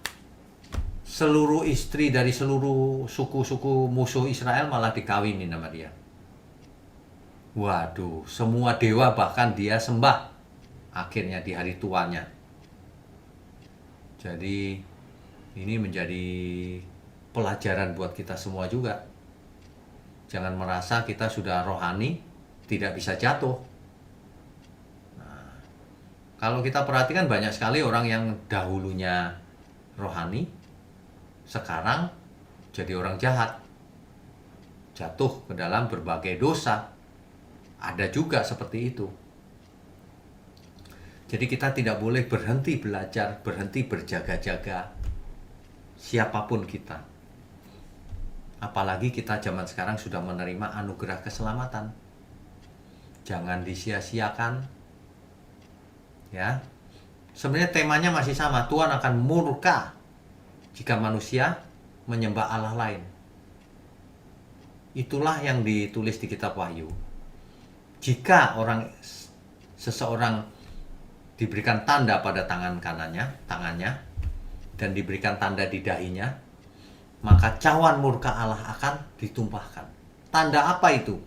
seluruh istri dari seluruh suku-suku musuh Israel malah dikawinin sama dia. Waduh, semua dewa bahkan dia sembah akhirnya di hari tuanya. Jadi ini menjadi pelajaran buat kita semua juga. Jangan merasa kita sudah rohani, tidak bisa jatuh. Nah, kalau kita perhatikan banyak sekali orang yang dahulunya rohani, sekarang jadi orang jahat. Jatuh ke dalam berbagai dosa. Ada juga seperti itu. Jadi kita tidak boleh berhenti belajar, berhenti berjaga-jaga. Siapapun kita. Apalagi kita zaman sekarang sudah menerima anugerah keselamatan. Jangan disia-siakan. Ya. Sebenarnya temanya masih sama. Tuhan akan murka jika manusia menyembah Allah lain. Itulah yang ditulis di kitab Wahyu. Jika seseorang diberikan tanda pada tangannya, dan diberikan tanda di dahinya, maka cawan murka Allah akan ditumpahkan. Tanda apa itu?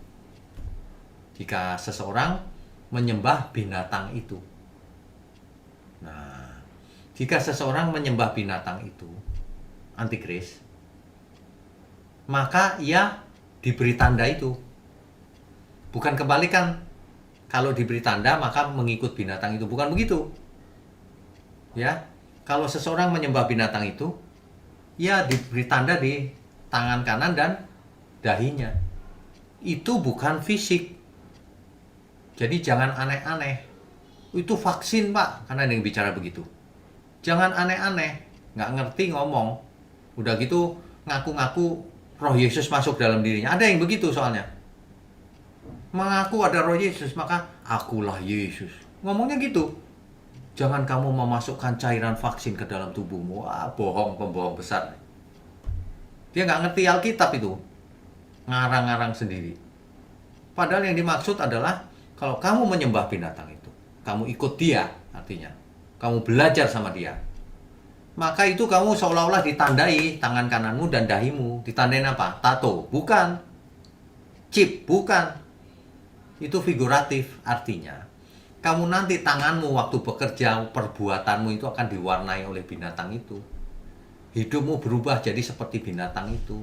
Jika seseorang menyembah binatang itu. Nah, jika seseorang menyembah binatang itu, antikris, maka ia diberi tanda itu. Bukan kebalikan. Kalau diberi tanda maka mengikut binatang itu. Bukan begitu. Ya. Kalau seseorang menyembah binatang itu, ia diberi tanda di tangan kanan dan dahinya. itu bukan fisik. Jadi jangan aneh-aneh. Itu vaksin, Pak. Karena ada yang bicara begitu. Jangan aneh-aneh. Nggak ngerti ngomong. Udah gitu ngaku-ngaku roh Yesus masuk dalam dirinya. Ada yang begitu soalnya. Mengaku ada roh Yesus, maka akulah Yesus. Ngomongnya gitu. Jangan kamu memasukkan cairan vaksin ke dalam tubuhmu. Wah, bohong, pembohong besar. Dia nggak ngerti Alkitab itu. Ngarang-ngarang sendiri. Padahal yang dimaksud adalah kalau kamu menyembah binatang itu, kamu ikut dia, artinya kamu belajar sama dia, maka itu kamu seolah-olah ditandai tangan kananmu dan dahimu. Ditandain apa? Tato? Bukan. Chip? Bukan. Itu figuratif, artinya kamu nanti tanganmu waktu bekerja, perbuatanmu itu akan diwarnai oleh binatang itu. Hidupmu berubah jadi seperti binatang itu.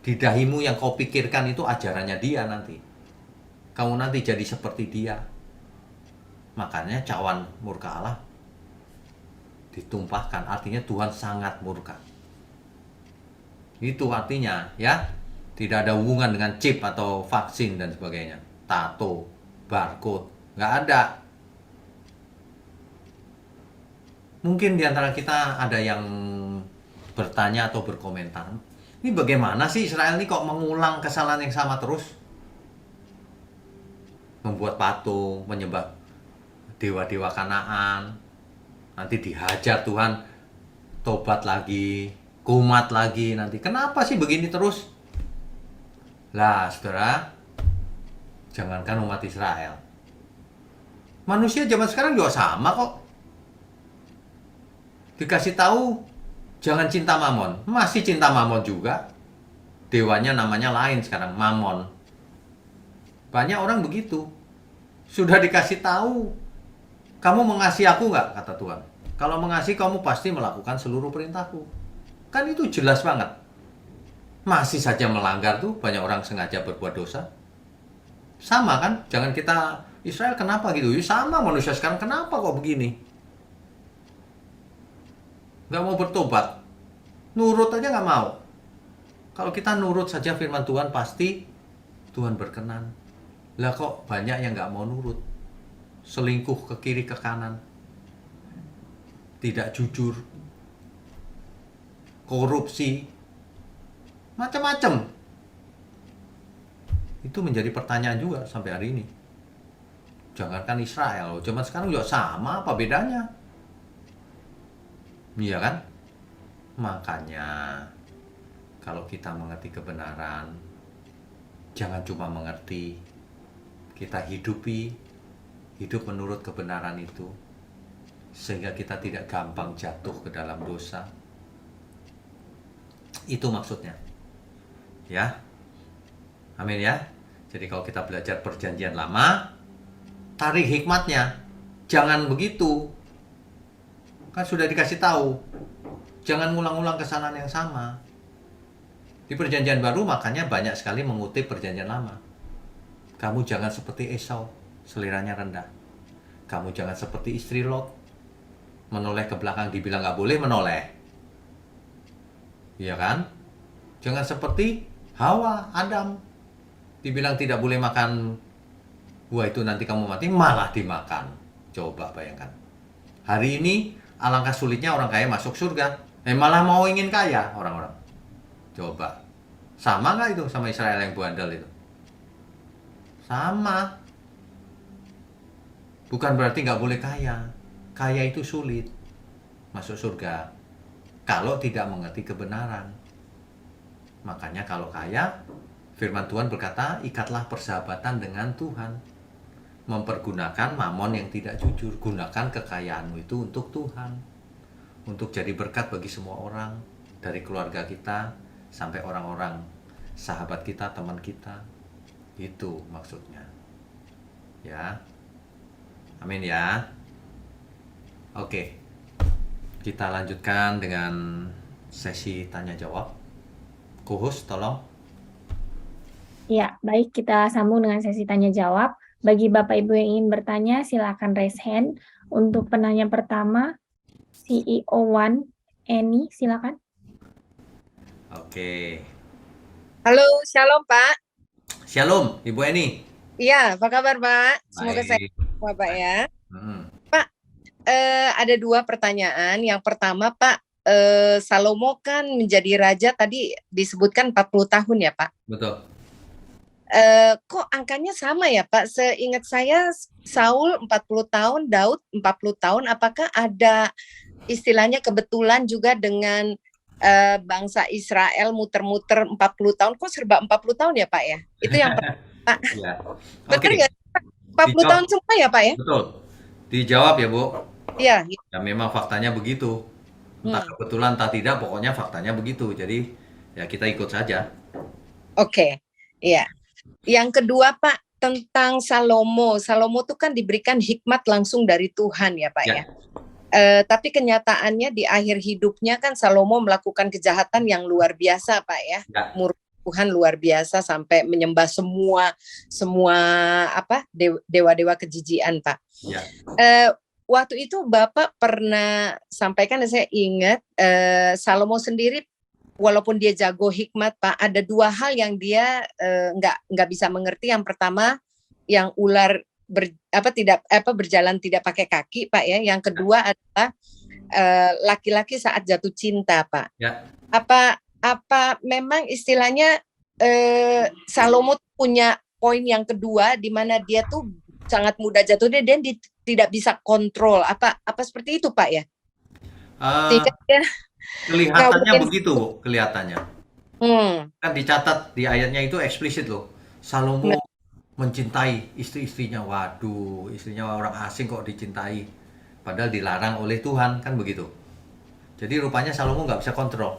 Di dahimu yang kau pikirkan itu ajarannya dia nanti. Kamu nanti jadi seperti dia. Makanya cawan murka Allah ditumpahkan. Artinya Tuhan sangat murka. Itu artinya ya. Tidak ada hubungan dengan chip atau vaksin dan sebagainya. Tato, barcode. Nggak ada. Mungkin diantara kita ada yang bertanya atau berkomentar. Ini bagaimana sih Israel ini kok mengulang kesalahan yang sama terus? Membuat patung, menyembah dewa-dewa Kanaan, nanti dihajar Tuhan, tobat lagi, kumat lagi nanti. Kenapa sih begini terus? Lah, saudara, jangankan umat Israel, manusia zaman sekarang juga sama kok. Dikasih tahu jangan cinta mamon, masih cinta mamon juga. Dewanya namanya lain sekarang, Mamon. Banyak orang begitu. Sudah dikasih tahu, kamu mengasihi aku nggak, kata Tuhan. Kalau mengasihi, kamu pasti melakukan seluruh perintahku. Kan itu jelas banget. Masih saja melanggar tuh, banyak orang sengaja berbuat dosa. Sama kan? Jangan kita, Israel kenapa gitu? Ya sama manusia sekarang, kenapa kok begini? Nggak mau bertobat. Nurut aja nggak mau. Kalau kita nurut saja firman Tuhan, pasti Tuhan berkenan. Lah kok banyak yang nggak mau nurut, selingkuh ke kiri ke kanan, tidak jujur, korupsi, macam-macam. Itu menjadi pertanyaan juga sampai hari ini. Jangankan Israel, zaman sekarang juga sama, apa bedanya? Iya kan? Makanya kalau kita mengerti kebenaran, jangan cuma mengerti, kita hidup menurut kebenaran itu, sehingga kita tidak gampang jatuh ke dalam dosa. Itu maksudnya. Ya. Amin ya. Jadi kalau kita belajar perjanjian lama, tarik hikmatnya. Jangan begitu. Kan sudah dikasih tahu. Jangan ngulang-ulang kesalahan yang sama. Di perjanjian baru makanya banyak sekali mengutip perjanjian lama. Kamu jangan seperti Esau, seliranya rendah. Kamu jangan seperti istri Lot, menoleh ke belakang, dibilang nggak boleh menoleh. Iya kan? Jangan seperti Hawa, Adam, dibilang tidak boleh makan buah itu nanti kamu mati, malah dimakan. Coba bayangkan. Hari ini alangkah sulitnya orang kaya masuk surga, malah mau ingin kaya orang-orang. Coba. Sama nggak itu sama Israel yang bandel itu? Sama. Bukan berarti nggak boleh kaya. Kaya itu sulit masuk surga kalau tidak mengerti kebenaran. Makanya kalau kaya, firman Tuhan berkata, ikatlah persahabatan dengan Tuhan. Mempergunakan mamon yang tidak jujur. Gunakan kekayaanmu itu untuk Tuhan. Untuk jadi berkat bagi semua orang. Dari keluarga kita sampai orang-orang sahabat kita, teman kita. Itu maksudnya. Ya. Amin ya. Oke. Kita lanjutkan dengan sesi tanya jawab. Co-host tolong. Ya, baik, kita sambung dengan sesi tanya jawab. Bagi Bapak Ibu yang ingin bertanya, silakan raise hand. Untuk penanya pertama, CEO One, Eni, silakan. Oke. Halo, shalom Pak. Shalom, Ibu Eni. Iya, apa kabar Pak? Semoga sehat Baik. Bapak ya. Hmm, Pak, ada dua pertanyaan. Yang pertama Pak, Salomo kan menjadi raja tadi disebutkan 40 tahun ya Pak. betul. Kok angkanya sama ya Pak? Seingat saya Saul 40 tahun, Daud 40 tahun. Apakah ada istilahnya kebetulan juga dengan bangsa Israel muter-muter 40 tahun? Kok serba 40 tahun ya Pak ya? Itu yang pertama Pak. Ya. Benar Oke, nggak? 40 tahun dijawab. semua ya Pak ya? Betul. Dijawab ya, Bu. Iya. Ya memang faktanya begitu. Entah Hmm. kebetulan entah tidak, pokoknya faktanya begitu. Jadi ya kita ikut saja. Oke, iya. Yang kedua Pak, tentang Salomo. Salomo itu kan diberikan hikmat langsung dari Tuhan ya Pak ya. Ya. Tapi kenyataannya di akhir hidupnya kan Salomo melakukan kejahatan yang luar biasa Pak ya. Ya. Murka Tuhan luar biasa sampai menyembah semua apa dewa-dewa kejijian Pak. Ya. Waktu itu Bapak pernah sampaikan, saya ingat Salomo sendiri walaupun dia jago hikmat Pak, ada dua hal yang dia nggak bisa mengerti. Yang pertama, yang ular berjalan tidak pakai kaki Pak ya. Yang kedua adalah laki-laki saat jatuh cinta Pak. Ya. Apa memang istilahnya Salomo punya poin yang kedua di mana dia tuh sangat mudah jatuhnya dan tidak bisa kontrol. Apa seperti itu Pak ya? Sehingga dia Kelihatannya mungkin, begitu, Bu. Kelihatannya. Kan dicatat di ayatnya itu eksplisit loh. Salomo mencintai istri-istrinya. Waduh, istrinya orang asing kok dicintai. Padahal dilarang oleh Tuhan, kan begitu. Jadi rupanya Salomo nggak bisa kontrol.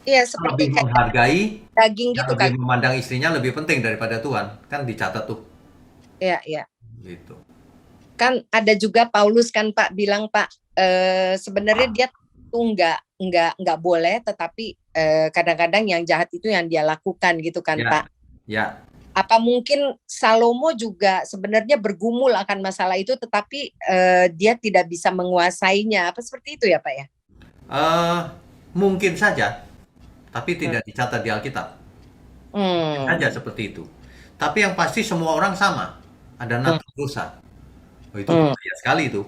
Iya, seperti Lebih kayak menghargai, daging yang gitu lebih kan. memandang istrinya lebih penting daripada Tuhan. Kan dicatat tuh. Iya. Gitu. Kan ada juga Paulus kan Pak bilang Pak, sebenarnya dia tuh nggak boleh, tetapi kadang-kadang yang jahat itu yang dia lakukan gitu kan Ya. Pak. Ya. Apa mungkin Salomo juga sebenarnya bergumul akan masalah itu, tetapi dia tidak bisa menguasainya. Apa seperti itu ya Pak ya? Mungkin saja, tapi tidak dicatat di Alkitab. Saja seperti itu. Tapi yang pasti semua orang sama. Ada natur dosa. Oh, itu bahaya sekali itu.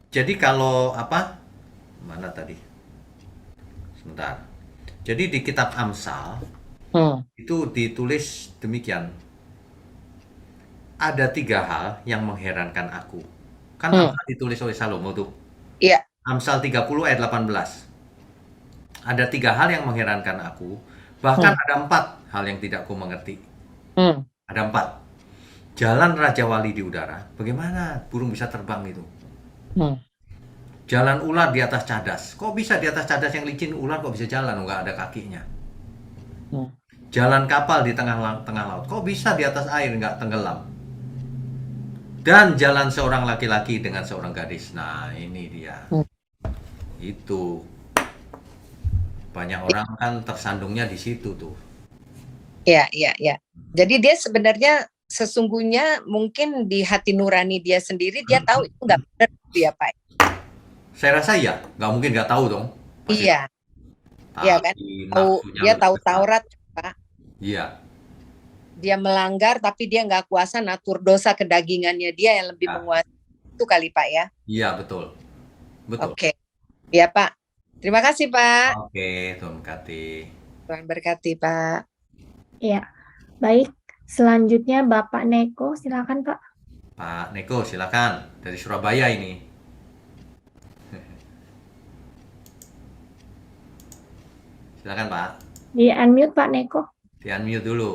Jadi kalau apa? Mana tadi? Sebentar. Jadi di kitab Amsal itu ditulis demikian. Ada 3 hal yang mengherankan aku. Kan Amsal ditulis oleh Salomo tuh. Iya. Amsal 30 ayat 18. Ada 3 hal yang mengherankan aku. Bahkan ada 4 hal yang tidak ku mengerti. Ada 4. Jalan Raja Wali di udara. Bagaimana burung bisa terbang itu? Jalan ular di atas cadas. Kok bisa di atas cadas yang licin ular kok bisa jalan? Nggak ada kakinya. Jalan kapal di tengah laut. Kok bisa di atas air nggak tenggelam? Dan jalan seorang laki-laki dengan seorang gadis. Nah ini dia. Itu. Banyak orang kan tersandungnya di situ tuh. Iya. Jadi dia sebenarnya sesungguhnya mungkin di hati nurani dia sendiri dia tahu itu nggak benar gitu ya Pak. Saya rasa iya, nggak mungkin nggak tahu dong. Pasti Iya. Iya kan? Dia tahu Taurat Pak. Iya. Dia melanggar tapi dia nggak kuasa natur dosa kedagingannya dia yang lebih menguasai itu kali Pak ya. Iya betul. Oke. Ya Pak. Terima kasih Pak. Oke, Tuhan berkati. Tuhan berkati Pak. Iya, baik. Selanjutnya Bapak Neko, silakan Pak. Pak Neko, silakan. Dari Surabaya ini. Silakan Pak. Di unmute Pak Neko. Di unmute dulu.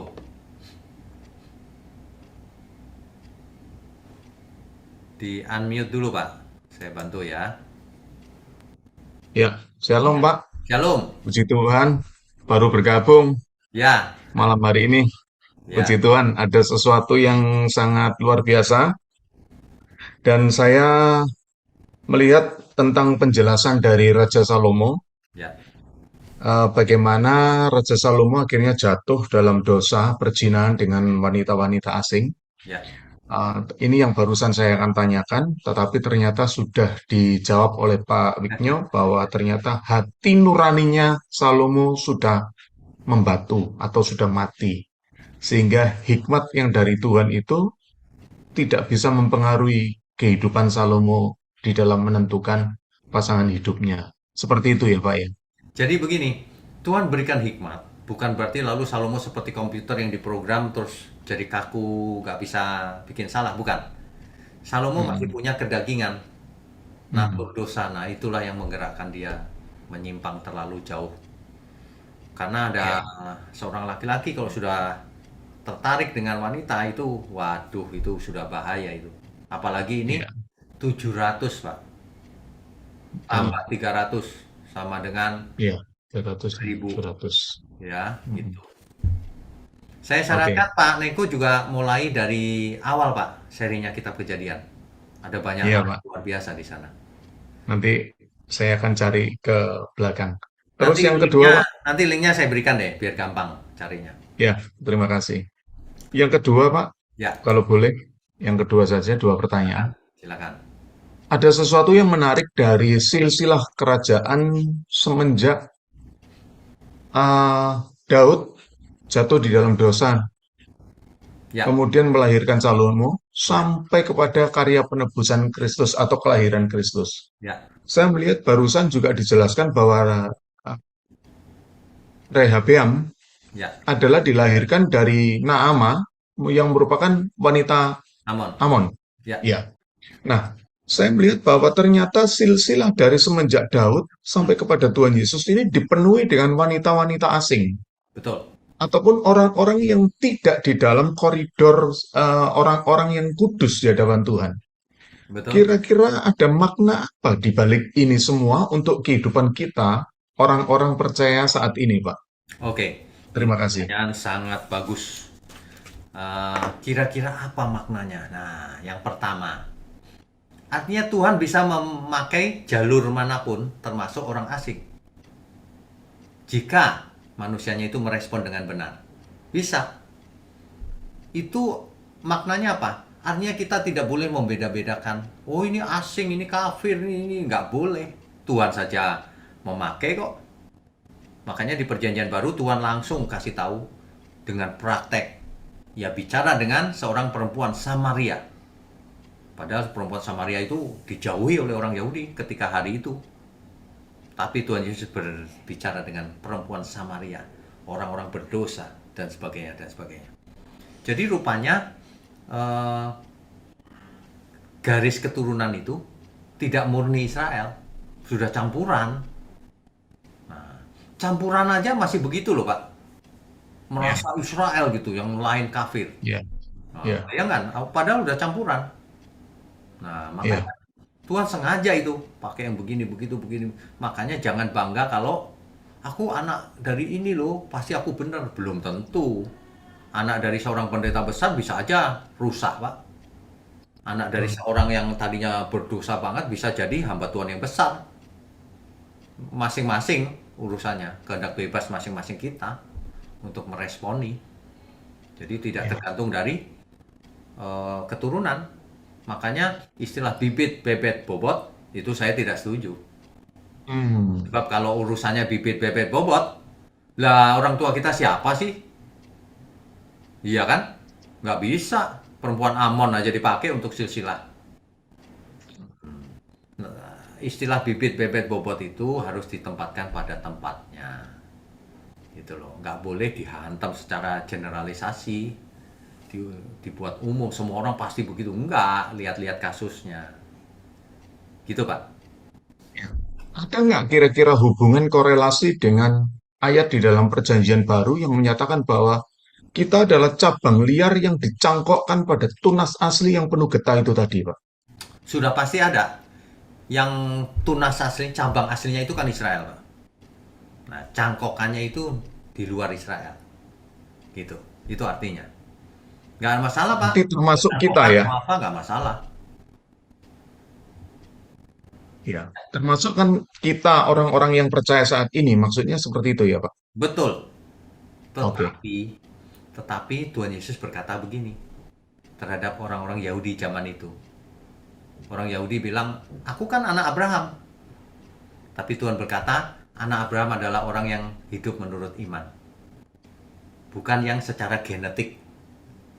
Di unmute dulu Pak. Saya bantu ya. Ya, shalom Pak. Shalom. Puji Tuhan, baru bergabung Ya. malam hari ini. Puji Tuhan, ada sesuatu yang sangat luar biasa. Dan saya melihat tentang penjelasan dari Raja Salomo. Ya. Bagaimana Raja Salomo akhirnya jatuh dalam dosa perzinahan dengan wanita-wanita asing. Ya. Ini yang barusan saya akan tanyakan, tetapi ternyata sudah dijawab oleh Pak Wignyo bahwa ternyata hati nuraninya Salomo sudah membatu atau sudah mati. sehingga hikmat yang dari Tuhan itu tidak bisa mempengaruhi kehidupan Salomo di dalam menentukan pasangan hidupnya. Seperti itu ya, Pak ya? Jadi begini, Tuhan berikan hikmat, bukan berarti lalu Salomo seperti komputer yang diprogram terus jadi kaku, nggak bisa bikin salah, bukan. Salomo masih Hmm, punya kedagingan, hmm, natur dosa, nah itulah yang menggerakkan dia menyimpang terlalu jauh. Karena ada ya, seorang laki-laki kalau sudah tertarik dengan wanita itu, waduh itu sudah bahaya itu. Apalagi ini ya, 700 Pak, tambah betul. 300 sama dengan Ya, 300, 1000 200. ya Hmm, gitu. Saya oke, sarankan Pak Neko juga mulai dari awal Pak serinya Kitab Kejadian. Ada banyak iya hal Pak. luar biasa di sana. Nanti saya akan cari ke belakang. Terus Nanti yang kedua, linknya Pak? nanti linknya saya berikan deh biar gampang carinya. Ya, terima kasih. Yang kedua, Pak, Ya, kalau boleh, yang kedua saja, dua pertanyaan. silakan. Silakan. Ada sesuatu yang menarik dari silsilah kerajaan semenjak ah, Daud jatuh di dalam dosa, Ya, kemudian melahirkan Salomo, sampai kepada karya penebusan Kristus atau kelahiran Kristus. ya, Saya melihat barusan juga dijelaskan bahwa ah, Rehabeam ya. adalah dilahirkan dari Naama yang merupakan wanita Amon. Amon. Ya, Ya. Nah, saya melihat bahwa ternyata silsilah dari semenjak Daud sampai kepada Tuhan Yesus ini dipenuhi dengan wanita-wanita asing betul. ataupun orang-orang yang tidak di dalam koridor orang-orang yang kudus di hadapan Tuhan. Betul. Kira-kira ada makna apa di balik ini semua untuk kehidupan kita, orang-orang percaya saat ini, Pak? Oke. Ini Terima kasih. pertanyaan sangat bagus. Kira-kira apa maknanya? Nah, yang pertama, artinya Tuhan bisa memakai jalur manapun, termasuk orang asing. Jika manusianya itu merespon dengan benar. Bisa. Itu maknanya apa? Artinya kita tidak boleh membeda-bedakan. Oh ini asing, ini kafir, ini nggak boleh. Tuhan saja memakai kok. Makanya di perjanjian baru Tuhan langsung kasih tahu dengan praktek. Ya bicara dengan seorang perempuan Samaria. Padahal perempuan Samaria itu dijauhi oleh orang Yahudi ketika hari itu. Tapi Tuhan Yesus berbicara dengan perempuan Samaria, orang-orang berdosa dan sebagainya dan sebagainya. Jadi rupanya eh, garis keturunan itu tidak murni Israel, sudah campuran. Nah, campuran aja masih begitu loh Pak, Ya, merasa Israel gitu, yang lain kafir. ya, Nah, ya, bayangkan, padahal udah campuran. Nah, makanya ya. Tuhan sengaja itu pakai yang begini, begitu, begini. Makanya jangan bangga kalau aku anak dari ini loh, pasti aku benar. Belum tentu. Anak dari seorang pendeta besar bisa aja rusak, Pak. Anak dari Hmm, seorang yang tadinya berdosa banget bisa jadi hamba Tuhan yang besar. Masing-masing urusannya, kehendak bebas masing-masing kita untuk meresponi. Jadi tidak ya. tergantung dari keturunan. Makanya istilah bibit, bebet, bobot itu saya tidak setuju. Hmm, Sebab kalau urusannya bibit, bebet, bobot, lah orang tua kita siapa sih? Iya kan? Nggak bisa. Perempuan Amon aja dipakai untuk silsilah. Nah, istilah bibit, bebet, bobot itu harus ditempatkan pada tempatnya. Gitu loh. Nggak boleh dihantam secara generalisasi. Dibuat umum. Semua orang pasti begitu. Enggak. Lihat-lihat kasusnya. Gitu Pak. ya. Ada nggak kira-kira hubungan korelasi dengan ayat di dalam Perjanjian Baru yang menyatakan bahwa kita adalah cabang liar yang dicangkokkan pada tunas asli yang penuh getah itu tadi, Pak? Sudah pasti ada. Yang tunas asli, cabang aslinya itu kan Israel Pak. Nah, cangkokannya itu di luar Israel. Gitu. Itu artinya. Nggak ada masalah, Pak. Berarti termasuk kita Cangkokan ya, mau apa, nggak masalah. ya. Termasuk kan kita orang-orang yang percaya saat ini, maksudnya seperti itu ya, Pak? Betul. Oke. Tetapi Tuhan Yesus berkata begini terhadap orang-orang Yahudi zaman itu. Orang Yahudi bilang, aku kan anak Abraham. Tapi Tuhan berkata, anak Abraham adalah orang yang hidup menurut iman. bukan yang secara genetik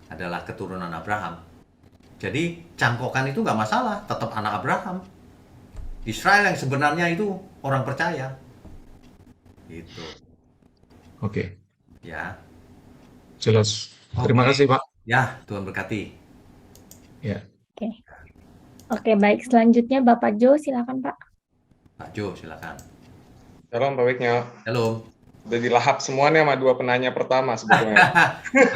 adalah keturunan Abraham. Jadi cangkokan itu nggak masalah, tetap anak Abraham. Israel yang sebenarnya itu orang percaya. Gitu. Oke, Ya. jelas. Terima Oke. kasih, Pak. Ya, Tuhan berkati. Ya. Oke. Oke, baik. Selanjutnya Bapak Jo, silakan Pak. Pak Jo, silakan. Shalom Pak Wiknya. Halo. Udah dilahap semua nih sama dua penanya pertama sebetulnya.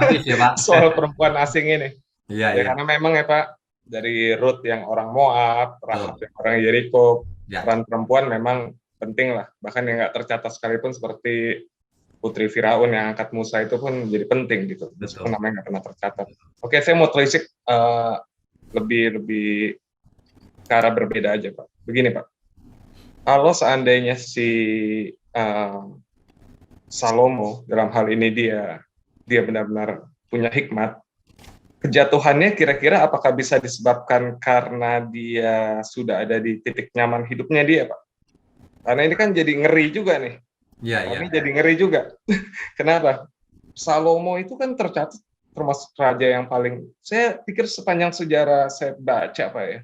Habis ya, Pak. Soal perempuan asing ini. Iya, Ya, iya. karena memang ya Pak, dari Ruth yang orang Moab, Rahab yang orang Yeriko, Ya. peran perempuan memang penting lah. Bahkan yang nggak tercatat sekalipun seperti Putri Firaun yang angkat Musa itu pun jadi penting gitu. Meskipun namanya nggak pernah tercatat. Oke, saya mau telisik lebih ke arah berbeda aja Pak. Begini Pak, kalau seandainya si Salomo dalam hal ini dia benar-benar punya hikmat, kejatuhannya kira-kira apakah bisa disebabkan karena dia sudah ada di titik nyaman hidupnya dia, Pak? Karena ini kan jadi ngeri juga nih. Iya, iya. Ini jadi ngeri juga. Kenapa? Salomo itu kan tercatat termasuk raja yang paling, saya pikir sepanjang sejarah saya baca Pak ya,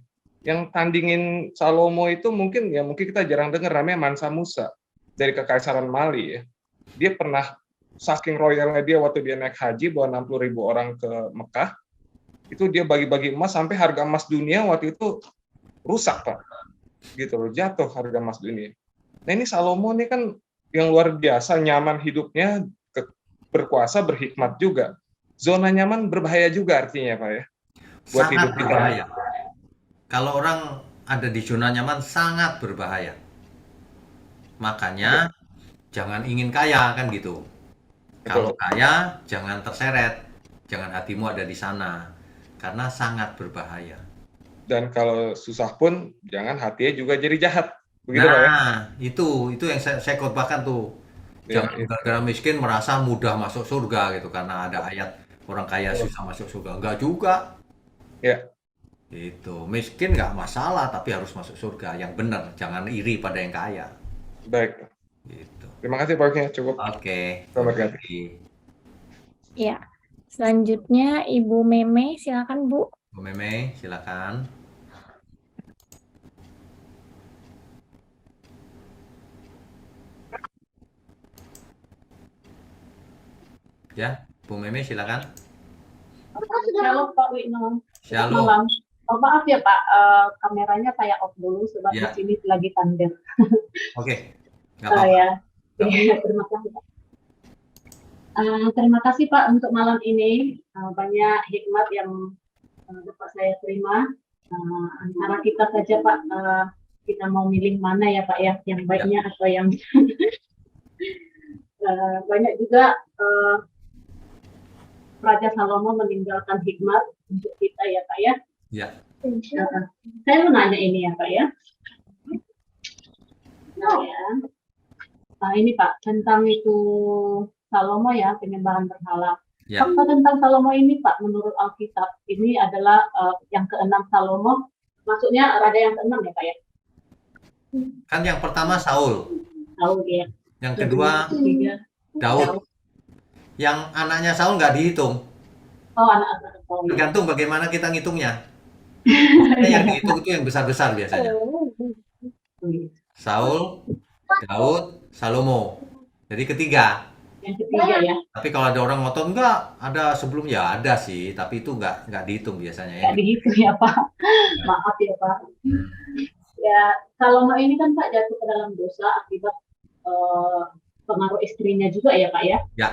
yang tandingin Salomo itu mungkin kita jarang dengar, namanya Mansa Musa dari Kekaisaran Mali ya. Dia pernah, saking royalnya dia waktu dia naik haji bawa 60.000 orang ke Mekah, itu dia bagi-bagi emas sampai harga emas dunia waktu itu rusak Pak, gitu loh, jatuh harga emas dunia. Nah ini Salomo ini kan yang luar biasa, nyaman hidupnya, berkuasa, berhikmat juga. Zona nyaman berbahaya juga artinya Pak ya, buat Sangat hidup kita. berbahaya. Kalau orang ada di zona nyaman sangat berbahaya. Makanya jangan ingin kaya kan gitu. Kalau kaya jangan terseret, jangan hatimu ada di sana karena sangat berbahaya. Dan kalau susah pun jangan hatinya juga jadi jahat. Begitu Pak ya? Nah, itu yang saya khotbahkan tuh. Jangan gara-gara miskin merasa mudah masuk surga gitu karena ada ayat orang kaya susah masuk surga. Enggak juga. Ya. Itu miskin nggak masalah tapi harus masuk surga yang benar, jangan iri pada yang kaya. Baik. Gitu. Terima kasih Pak Wiknya, cukup. Oke. Selamat berganti. Ya. Selanjutnya Ibu Meme, silakan Bu. Bu Meme, silakan. Ya, Bu Meme silakan. Shalom Pak Wino. Shalom. Malam. Oh, maaf ya Pak, kameranya saya off dulu sebab Ya. di sini lagi tandem. Oke. Nggak apa-apa. Ya. Terima kasih Pak. Terima kasih Pak untuk malam ini, banyak hikmat yang dapat saya terima. Antara kita saja Pak, kita mau milih mana ya Pak ya, yang baiknya atau yang banyak juga Raja Salomo meninggalkan hikmat untuk kita ya Pak ya. Ya. Saya mau nanya ini ya Pak ya. Nah, ya. Ini Pak tentang itu Salomo ya, penyembahan berhala. Ya. Fakta tentang Salomo ini Pak menurut Alkitab ini adalah yang keenam Salomo, maksudnya raja yang keenam ya Pak ya. Kan yang pertama Saul, Saul ya. yang kedua Ketiga Daud. Yang anaknya Saul nggak dihitung. Oh anak-anak Saul. Tergantung bagaimana kita ngitungnya. Yang dihitung itu yang besar-besar biasanya. Saul, Daud, Salomo. Jadi ketiga. Yang ketiga ya. Tapi kalau ada orang ngotot enggak, ada sebelumnya ada sih, tapi itu enggak dihitung biasanya ya. Nggak dihitung ya Pak. Maaf ya Pak. Ya Salomo ini kan Pak jatuh ke dalam dosa akibat pengaruh istrinya juga ya Pak ya. Ya.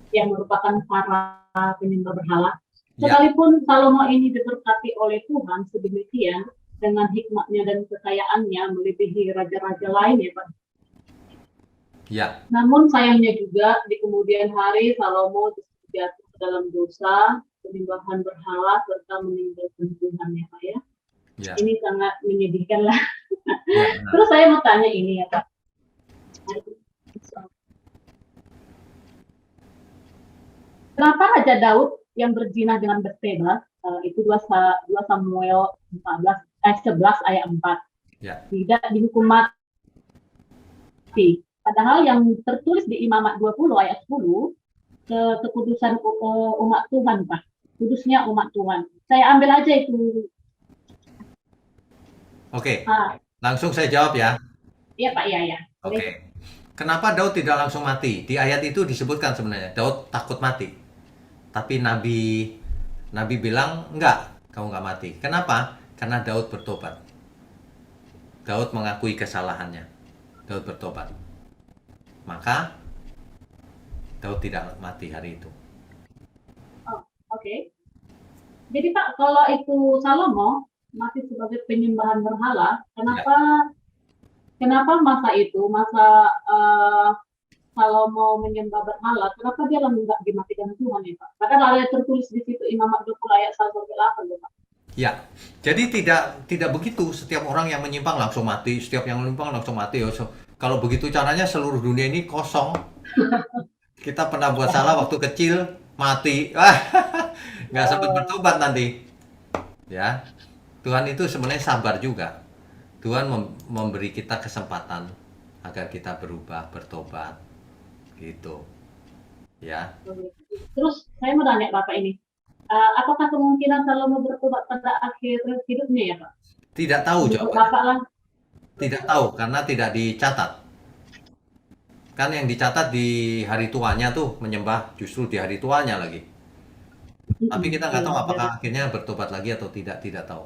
Yang merupakan para penyembah berhala. Ya. Sekalipun Salomo ini diberkati oleh Tuhan sedemikian dengan hikmatnya dan kekayaannya melebihi raja-raja lain ya Pak. Ya. Namun sayangnya juga di kemudian hari Salomo jatuh ke dalam dosa, penyembahan berhala serta meninggalkan Tuhan ya Pak ya. Ya. Ini sangat menyedihkan lah. Ya, benar. Terus saya mau tanya ini ya Pak. Kenapa Raja Daud yang berzina dengan Bathsheba, itu 2 Samuel 11 ayat 4, Ya. tidak dihukum mati. Padahal yang tertulis di Imamat 20 ayat 10, kekudusan umat Tuhan, Pak. Kudusnya umat Tuhan. Saya ambil aja itu. Oke, Ah, langsung saya jawab ya. iya Pak, ya. Oke. Kenapa Daud tidak langsung mati? Di ayat itu disebutkan sebenarnya Daud takut mati. Tapi Nabi bilang, enggak, kamu enggak mati. Kenapa? Karena Daud bertobat. Daud mengakui kesalahannya. Daud bertobat. Maka Daud tidak mati hari itu. Oke. Jadi Pak, kalau itu Salomo masih sebagai penyembahan berhala, kenapa masa Salomo menyembah berhala, kenapa dia nggak dimatikan Tuhan ya Pak? Padahal ada tertulis di situ Imamat 20 ayat 1-8 ya Pak. Ya, jadi tidak begitu. Setiap orang yang menyimpang langsung mati, setiap yang menyimpang langsung mati. Kalau begitu caranya seluruh dunia ini kosong. Kita pernah buat salah waktu kecil, mati. Nggak sempat bertobat nanti. Ya, Tuhan itu sebenarnya sabar juga. Tuhan memberi kita kesempatan agar kita berubah, bertobat. Gitu. Ya. Terus saya mau tanya Bapak ini, apakah kemungkinan Salomo bertobat pada akhir hidupnya ya Pak? Tidak tahu Menurut jawabannya. Bapak lah. Tidak tahu karena tidak dicatat. Kan yang dicatat di hari tuanya tuh menyembah justru di hari tuanya lagi. Tapi kita nggak tahu apakah akhirnya bertobat lagi atau tidak tahu.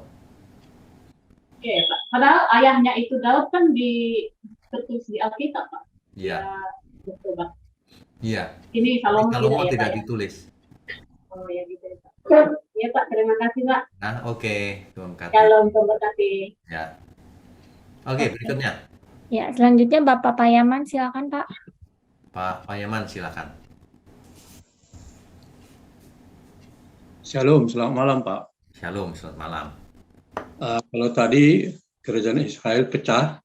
Oke Pak. Padahal ayahnya itu Daud kan tertulis di Alkitab Pak. Iya. Dia bertobat. Iya. Ini Salomo Salomo tidak ya tidak Pak ya? ditulis. Oh ya gitu ya Pak. Iya Pak, terima kasih Pak. Nah, oke, Tuhan kasih. Shalom, Tuhan kasih. Ya. Oke, berikutnya. Ya, selanjutnya Bapak Payaman, silakan Pak. Pak Payaman, silakan. Shalom, selamat malam Pak. Shalom, selamat malam. Kalau tadi kerajaan Israel pecah,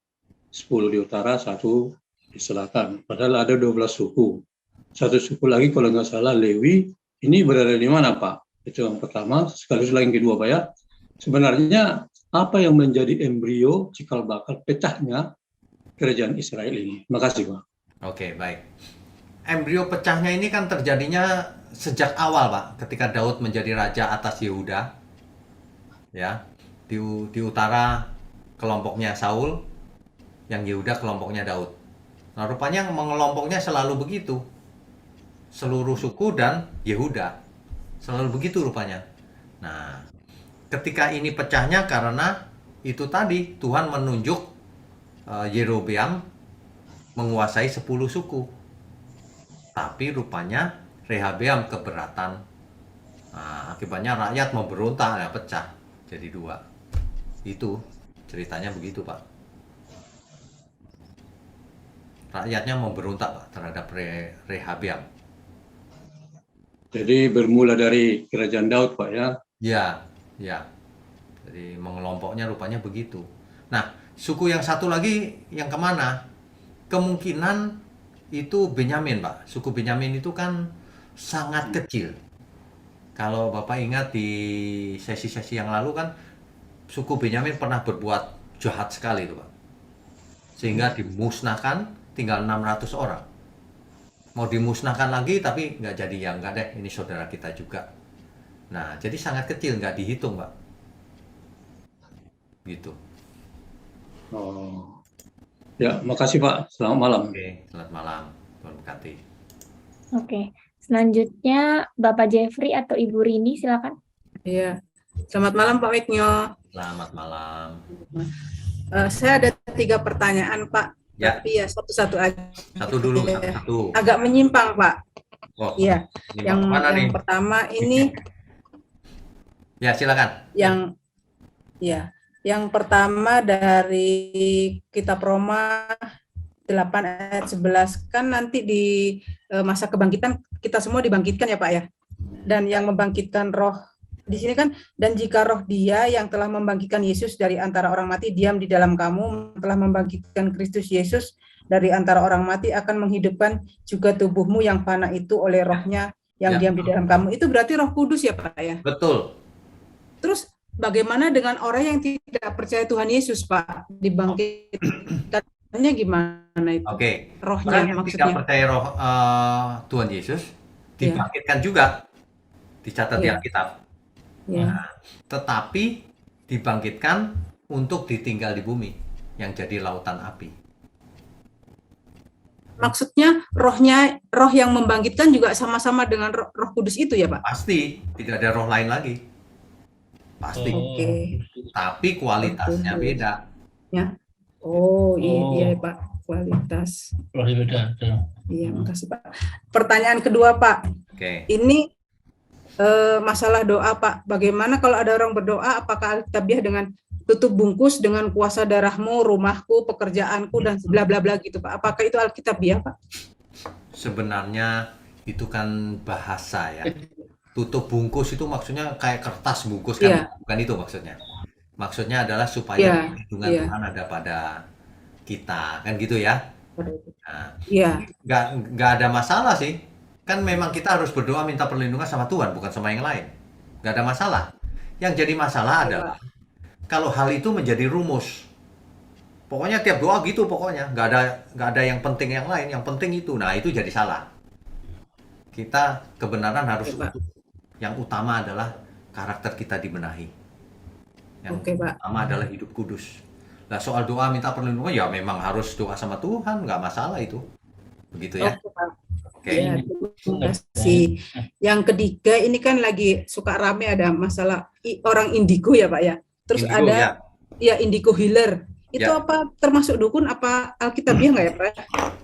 10 di utara, 1 di selatan. Padahal ada 12 suku. Satu suku lagi kalau nggak salah Lewi, ini berada di mana Pak? Itu yang pertama. Sekaligus lagi yang kedua Pak ya. Sebenarnya apa yang menjadi embrio cikal bakal pecahnya kerajaan Israel ini? Terima kasih Pak. Oke, baik. Embrio pecahnya ini kan terjadinya sejak awal, Pak, ketika Daud menjadi raja atas Yehuda. Ya. Di utara kelompoknya Saul, yang Yehuda kelompoknya Daud. Nah, rupanya mengelompoknya selalu begitu. Seluruh suku dan Yehuda. Selalu begitu rupanya. Nah, ketika ini pecahnya karena itu tadi Tuhan menunjuk Yerobeam menguasai 10 suku. Tapi rupanya Rehabeam keberatan. Nah, akibatnya rakyat memberontak, ya pecah jadi 2. Itu ceritanya begitu, Pak. Rakyatnya memberontak, Pak, terhadap Rehabeam. Jadi bermula dari kerajaan Daud Pak ya. Ya. Jadi mengelompoknya rupanya begitu. Nah, suku yang satu lagi yang kemana? Kemungkinan itu Benyamin, Pak. Suku Benyamin itu kan sangat kecil. Kalau Bapak ingat di sesi-sesi yang lalu kan, suku Benyamin pernah berbuat jahat sekali itu, Pak. Sehingga dimusnahkan tinggal 600 orang. Mau dimusnahkan lagi tapi nggak jadi, ya nggak deh, ini saudara kita juga. Nah, jadi sangat kecil, nggak dihitung, Pak. Gitu. Oh. Ya, makasih Pak. Selamat malam. Oke, selamat malam. Tuhan berkati. Oke, selanjutnya Bapak Jeffrey atau Ibu Rini, silakan. Iya, selamat malam Pak Weknyo. Selamat malam. Saya ada 3 pertanyaan Pak, Ya. tapi ya satu-satu aja. Satu dulu, satu. Agak menyimpang Pak. Oh, Iya, ini yang mana nih? pertama ini Ya, silakan. yang pertama dari Kitab Roma 8 ayat 11 kan nanti di masa kebangkitan kita semua dibangkitkan ya Pak ya. Dan yang membangkitkan roh di sini kan, dan jika roh Dia yang telah membangkitkan Yesus dari antara orang mati diam di dalam kamu, telah membangkitkan Kristus Yesus dari antara orang mati, akan menghidupkan juga tubuhmu yang fana itu oleh rohnya yang diam di dalam kamu. Itu berarti Roh Kudus ya Pak ya? Betul. Terus bagaimana dengan orang yang tidak percaya Tuhan Yesus Pak? Dibangkitkannya gimana itu? Oke. Rohnya Orang yang tidak maksudnya. percaya roh Tuhan Yesus Dibangkitkan juga, dicatat di Iya. Alkitab. Ya. Nah, tetapi dibangkitkan untuk ditinggal di bumi, yang jadi lautan api. Maksudnya roh yang membangkitkan juga sama-sama dengan Roh Kudus itu ya, Pak? Pasti, tidak ada roh lain lagi. Pasti. Oke. Tapi kualitasnya Oke. beda. Oh, Oh. iya Pak, kualitas. Rohnya beda. Betul. Iya, makasih Pak. Pertanyaan kedua Pak, Oke. ini masalah doa Pak. Bagaimana kalau ada orang berdoa, apakah Alkitabiah dengan tutup bungkus dengan kuasa darahmu, rumahku, pekerjaanku, dan bla bla bla gitu Pak. Apakah itu Alkitabiah Pak? Sebenarnya itu kan bahasa ya. Tutup bungkus itu maksudnya kayak kertas bungkus kan, Iya. bukan itu maksudnya. Maksudnya adalah Iya, supaya perlindungan iya. Tuhan ada pada kita, kan gitu ya. Nah, Iya, nggak ada masalah sih. Kan memang kita harus berdoa minta perlindungan sama Tuhan, bukan sama yang lain. Nggak ada masalah. Yang jadi masalah adalah kalau hal itu menjadi rumus. Pokoknya tiap doa gitu pokoknya. Nggak ada yang penting yang lain, yang penting itu. Nah, itu jadi salah. Kita kebenaran harus Oke, Pak. utuh. Yang utama adalah karakter kita dibenahi. Yang Oke, Pak. utama adalah hidup kudus. Nah, soal doa minta perlindungan ya memang harus doa sama Tuhan, nggak masalah itu. Begitu ya. Oke, Pak. Oke. Ya, terima kasih. Yang ketiga ini kan lagi suka rame ada masalah orang indigo ya Pak ya. Terus Indigo, ada ya. indigo healer. Itu Ya. apa termasuk dukun apa Alkitabiah nggak ya Pak?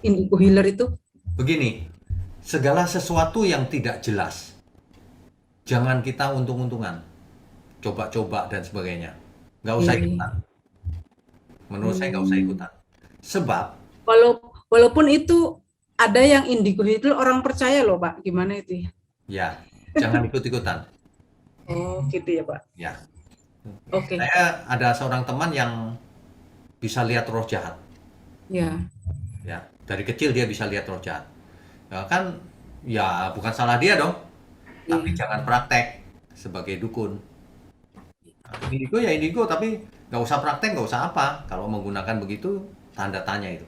Indigo healer itu? Begini, segala sesuatu yang tidak jelas, jangan kita untung-untungan, coba-coba dan sebagainya. Nggak usah Iya. ikutan. Menurut saya nggak usah ikutan. Sebab, Walaupun itu ada yang indigo itu orang percaya loh Pak. Gimana itu ya? ya, jangan ikut-ikutan. Oh gitu ya Pak. Ya, Oke. saya ada seorang teman yang bisa lihat roh jahat. Ya. Ya, dari kecil dia bisa lihat roh jahat. Ya kan, ya bukan salah dia dong. Tapi jangan praktek sebagai dukun. Nah, indigo ya indigo, tapi nggak usah praktek, nggak usah apa. Kalau menggunakan begitu, tanda tanya itu.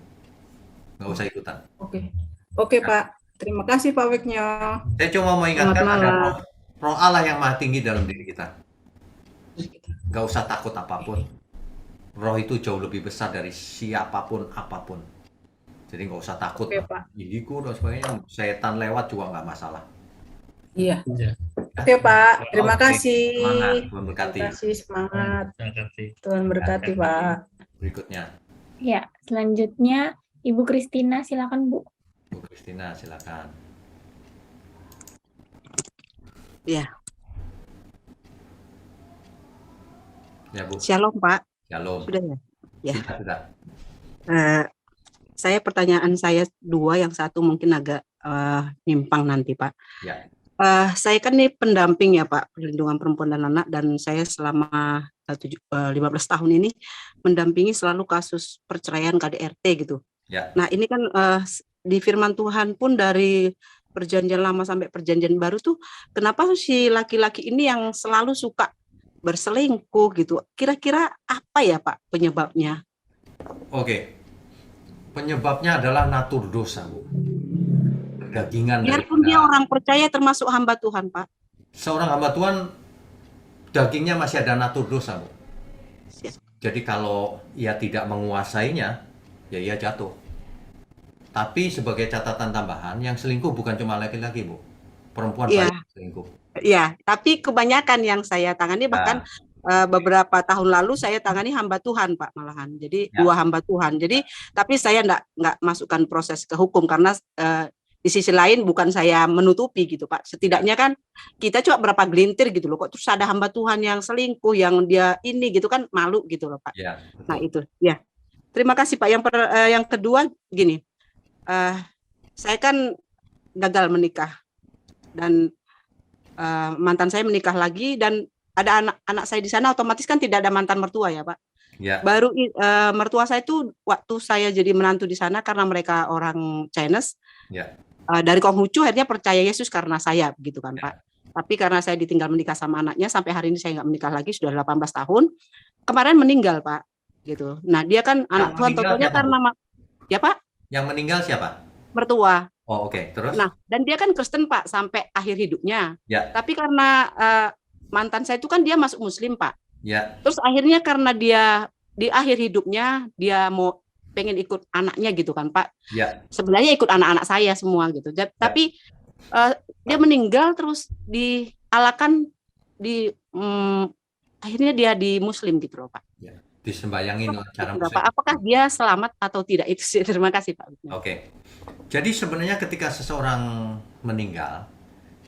Nggak usah ikutan. Oke. Oke Pak. Terima kasih Pak Weknya. Saya cuma mau ingatkan Selamat ada malam. roh Allah yang maha tinggi dalam diri kita. Nggak usah takut apapun. Roh itu jauh lebih besar dari siapapun, apapun. Jadi nggak usah takut. Oke, Pak. Indigo dan sebagainya, setan lewat juga nggak masalah. Iya. Ya. Oke Pak. Terima Oke, kasih. semangat, Tuhan berkati. Terima kasih, semangat. Terima kasih. Tuhan berkati, Pak. Berikutnya, Ya, selanjutnya Ibu Kristina, silakan Bu. Bu Kristina, silakan. Ya. Ya Bu, Shalom Pak, shalom. sudah ya? Ya. Sudah. Saya pertanyaan saya dua, yang satu mungkin agak nyimpang nanti Pak. Ya. Saya kan nih pendamping ya Pak, perlindungan perempuan dan anak, dan saya selama 15 tahun ini mendampingi selalu kasus perceraian KDRT gitu. Ya. Nah ini kan di firman Tuhan pun dari perjanjian lama sampai perjanjian baru tuh, kenapa si laki-laki ini yang selalu suka berselingkuh gitu? Kira-kira apa ya Pak penyebabnya? Oke. Penyebabnya adalah natur dosa, Bu. Kedagingan Biarpun dia orang percaya termasuk hamba Tuhan Pak. seorang hamba Tuhan, dagingnya masih ada natur dosa, Bu. Jadi kalau ia tidak menguasainya, ya ia jatuh. Tapi sebagai catatan tambahan, yang selingkuh bukan cuma laki-laki, Bu. Perempuan Iya. banyak selingkuh. Ya, tapi kebanyakan yang saya tangani bahkan beberapa tahun lalu saya tangani hamba Tuhan Pak malahan. Jadi Ya. 2 hamba Tuhan. Jadi tapi saya enggak masukkan proses ke hukum karena di sisi lain bukan saya menutupi gitu Pak. Setidaknya kan kita coba berapa gelintir gitu loh. Kok terus ada hamba Tuhan yang selingkuh, yang dia ini gitu kan, malu gitu loh Pak. Ya, betul. Nah itu ya. Terima kasih Pak. Yang kedua gini, saya kan gagal menikah dan mantan saya menikah lagi, dan ada anak saya di sana, otomatis kan tidak ada mantan mertua ya Pak. Ya. Baru mertua saya itu waktu saya jadi menantu di sana karena mereka orang Chinese. Ya. Dari Konghucu akhirnya percaya Yesus karena saya begitu kan Pak. Tapi karena saya ditinggal menikah sama anaknya, sampai hari ini saya nggak menikah lagi, sudah 18 tahun. Kemarin meninggal Pak gitu. Nah dia kan anak Tuhan, meninggal tentunya siapa, karena ya Pak, Yang meninggal siapa? mertua. Oh, oke. Terus? Nah, dan dia kan Kristen Pak sampai akhir hidupnya. Ya, Tapi karena mantan saya itu kan dia masuk Muslim Pak. ya, Terus akhirnya karena dia di akhir hidupnya dia mau pengen ikut anaknya gitu kan Pak. ya. Sebenarnya ikut anak-anak saya semua gitu. Tapi dia meninggal terus dialakan akhirnya dia di Muslim gitu loh Pak. Disembayangin cara Berapa? Muslim. Apakah dia selamat atau tidak itu sih? Terima kasih Pak. Oke. Jadi sebenarnya ketika seseorang meninggal,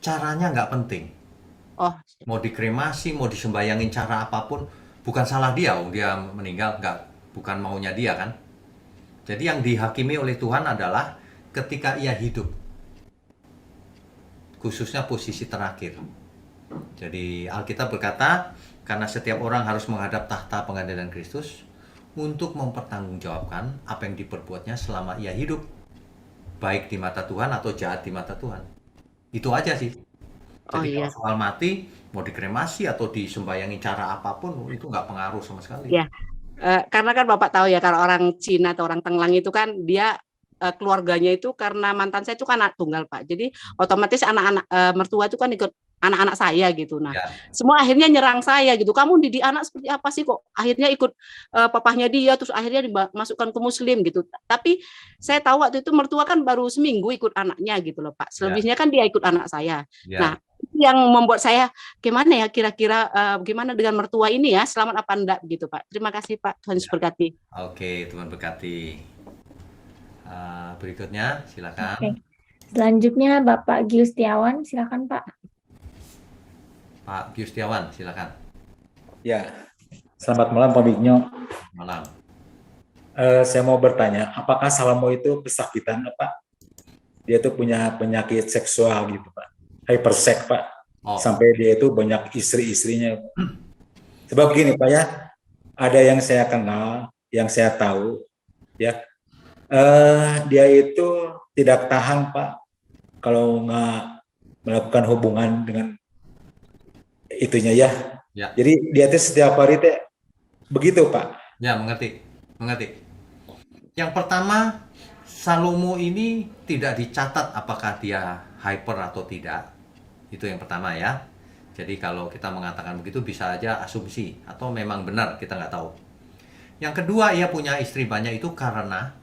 caranya nggak penting. Oh, Mau dikremasi, mau disembayangin cara apapun, bukan salah dia. Dia meninggal, bukan maunya dia kan. Jadi yang dihakimi oleh Tuhan adalah ketika ia hidup. Khususnya posisi terakhir. Jadi Alkitab berkata, karena setiap orang harus menghadap tahta pengadilan Kristus untuk mempertanggungjawabkan apa yang diperbuatnya selama ia hidup, baik di mata Tuhan atau jahat di mata Tuhan. Itu aja sih. Jadi kalau soal mati, mau dikremasi atau disembayangi cara apapun, itu nggak pengaruh sama sekali. Ya, karena kan Bapak tahu ya, kalau orang Cina atau orang Tenglang itu kan dia keluarganya itu karena mantan saya itu kan anak tunggal Pak. Jadi otomatis anak-anak mertua itu kan ikut anak-anak saya gitu. Nah, semua akhirnya nyerang saya gitu. Kamu didik anak seperti apa sih kok akhirnya ikut papahnya dia, terus akhirnya dimasukkan ke Muslim gitu. Tapi saya tahu waktu itu mertua kan baru seminggu ikut anaknya gitu loh Pak. Selebihnya kan dia ikut anak saya. Nah, yang membuat saya gimana ya kira-kira gimana dengan mertua ini ya, selamat apa enggak gitu Pak. Terima kasih Pak, Tuhan Yesus berkati. Oke, Tuhan berkati. Berikutnya silakan. Oke. Selanjutnya Bapak Giustiawan, silakan Pak. Pak Giustiawan, silakan. Ya, selamat malam Pak Bigno. Malam. Saya mau bertanya, apakah Salomo itu kesakitan Pak? Dia tuh punya penyakit seksual gitu Pak, hyperseks Pak, sampai dia itu banyak istri-istrinya. Sebab gini Pak ya, ada yang saya kenal, yang saya tahu, ya, dia itu tidak tahan Pak kalau nggak melakukan hubungan dengan itunya ya. Jadi dia tuh setiap hari teh begitu Pak. Ya, mengerti. Yang pertama, Salomo ini tidak dicatat apakah dia hyper atau tidak. Itu yang pertama ya. Jadi kalau kita mengatakan begitu bisa aja asumsi atau memang benar, kita nggak tahu. Yang kedua, ia punya istri banyak itu karena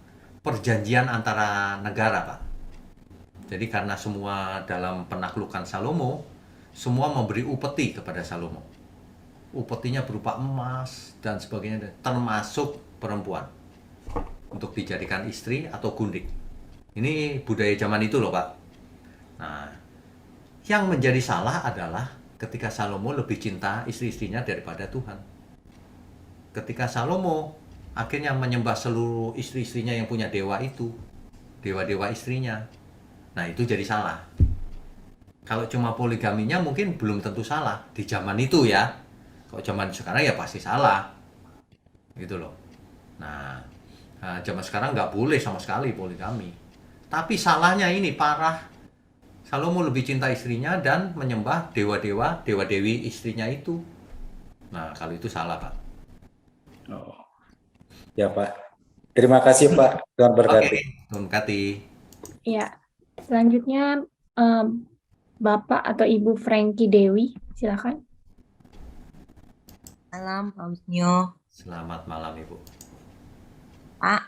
perjanjian antara negara Pak. Jadi karena semua dalam penaklukan Salomo, semua memberi upeti kepada Salomo. Upetinya berupa emas dan sebagainya, termasuk perempuan untuk dijadikan istri atau gundik. Ini budaya zaman itu loh Pak. Nah, yang menjadi salah adalah ketika Salomo lebih cinta istri-istrinya daripada Tuhan. Ketika Salomo akhirnya menyembah seluruh istri-istrinya yang punya dewa itu, dewa-dewa istrinya. Nah, itu jadi salah. Kalau cuma poligaminya mungkin belum tentu salah di zaman itu ya. Kalau zaman sekarang ya pasti salah. Gitu loh. Nah, zaman sekarang nggak boleh sama sekali poligami. Tapi salahnya ini parah. Salomo lebih cinta istrinya dan menyembah dewa-dewa, dewa-dewi istrinya itu. Nah, kalau itu salah Pak. Oh. Ya Pak. Terima kasih Pak. Tuhan berkati. Oke, Tuhan berkati. Ya. Selanjutnya Bapak atau Ibu Frankie Dewi, silakan. Malam Pak Bigno. Selamat malam Ibu. Pak,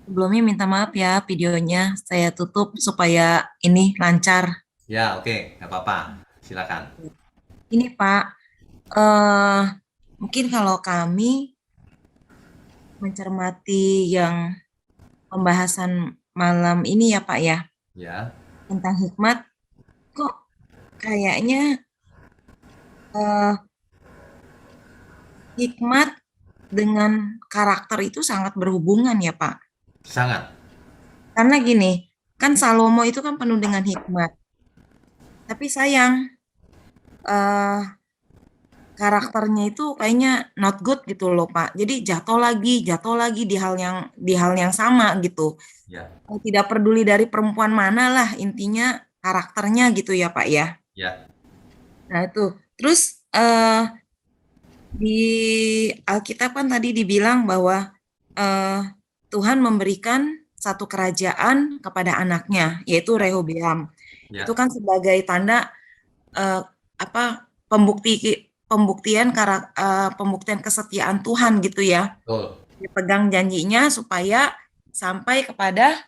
sebelumnya minta maaf ya videonya saya tutup supaya ini lancar. Ya oke, nggak apa-apa. Silakan. Ini Pak, mungkin kalau kami mencermati yang pembahasan malam ini ya Pak ya, tentang hikmat, kok kayaknya hikmat dengan karakter itu sangat berhubungan ya Pak. Sangat. Karena gini, kan Salomo itu kan penuh dengan hikmat. Tapi sayang, karakternya itu kayaknya not good gitu loh Pak. Jadi jatuh lagi di hal yang sama gitu. Ya. Tidak peduli dari perempuan mana lah, intinya karakternya gitu ya Pak ya. Ya. Nah itu, terus di Alkitab kan tadi dibilang bahwa Tuhan memberikan satu kerajaan kepada anaknya, yaitu Rehoboam. Ya. Itu kan sebagai tanda pembuktian kesetiaan Tuhan gitu ya. Betul. Dipegang janjinya supaya sampai kepada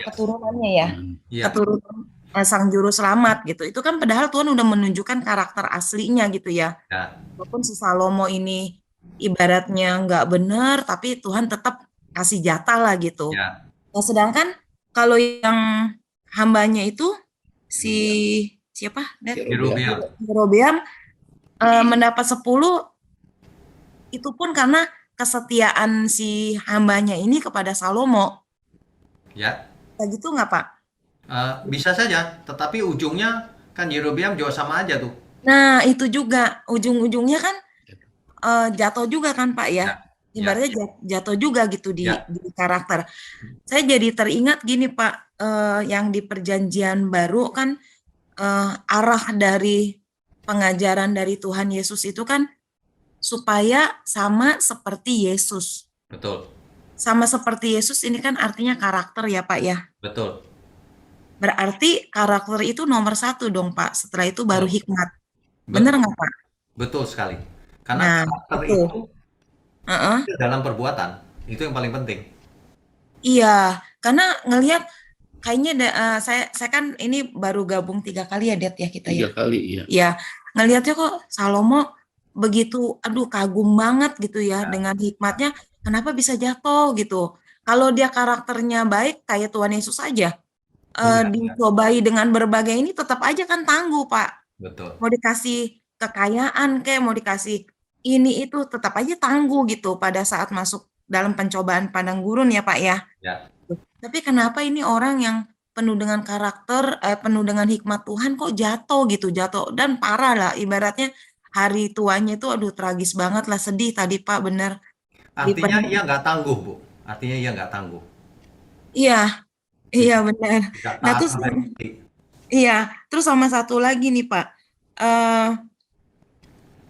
keturunannya ya, Iya. keturunan sang juru selamat gitu. Itu kan padahal Tuhan udah menunjukkan karakter aslinya gitu ya. Ya. Walaupun si Salomo ini ibaratnya nggak benar, tapi Tuhan tetap kasih jatah lah gitu. Ya. Nah, sedangkan kalau yang hambanya itu siapa? Yerobeam mendapat 10 itu pun karena kesetiaan si hambanya ini kepada Salomo. Ya. Kayak gitu nggak, Pak? Bisa saja, tetapi ujungnya kan Yerobeam juga sama aja tuh. Nah, itu juga ujung-ujungnya kan jatuh juga kan, Pak ya. Ibaratnya jatuh juga gitu di karakter. Saya jadi teringat gini, Pak, yang di Perjanjian Baru kan arah dari pengajaran dari Tuhan Yesus itu kan supaya sama seperti Yesus. Betul. Sama seperti Yesus ini kan artinya karakter ya, Pak ya. Betul. Berarti karakter itu nomor 1 dong, Pak. Setelah itu baru hikmat. Benar nggak, Pak? Betul sekali. Karena karakter itu dalam perbuatan. Itu yang paling penting. Iya, karena ngelihat kayaknya saya kan ini baru gabung 3 kali ya, Det ya kita ya. 3 kali, iya. Ya, ngelihatnya kok Salomo begitu, aduh kagum banget gitu ya dengan hikmatnya. Kenapa bisa jatuh gitu? Kalau dia karakternya baik kayak Tuhan Yesus aja, dicobai dengan berbagai ini tetap aja kan tangguh, Pak. Betul. Mau dikasih kekayaan kayak mau dikasih ini itu tetap aja tangguh gitu pada saat masuk dalam pencobaan padang gurun ya, Pak ya. Ya. Tapi kenapa ini orang yang penuh dengan karakter, penuh dengan hikmat Tuhan kok jatuh gitu, jatuh dan parah lah ibaratnya hari tuanya itu aduh tragis banget lah, sedih tadi Pak, bener. Artinya ia nggak tangguh, Bu. Artinya ia nggak tangguh. Iya, iya benar. Nah terus, iya, terus sama satu lagi nih Pak,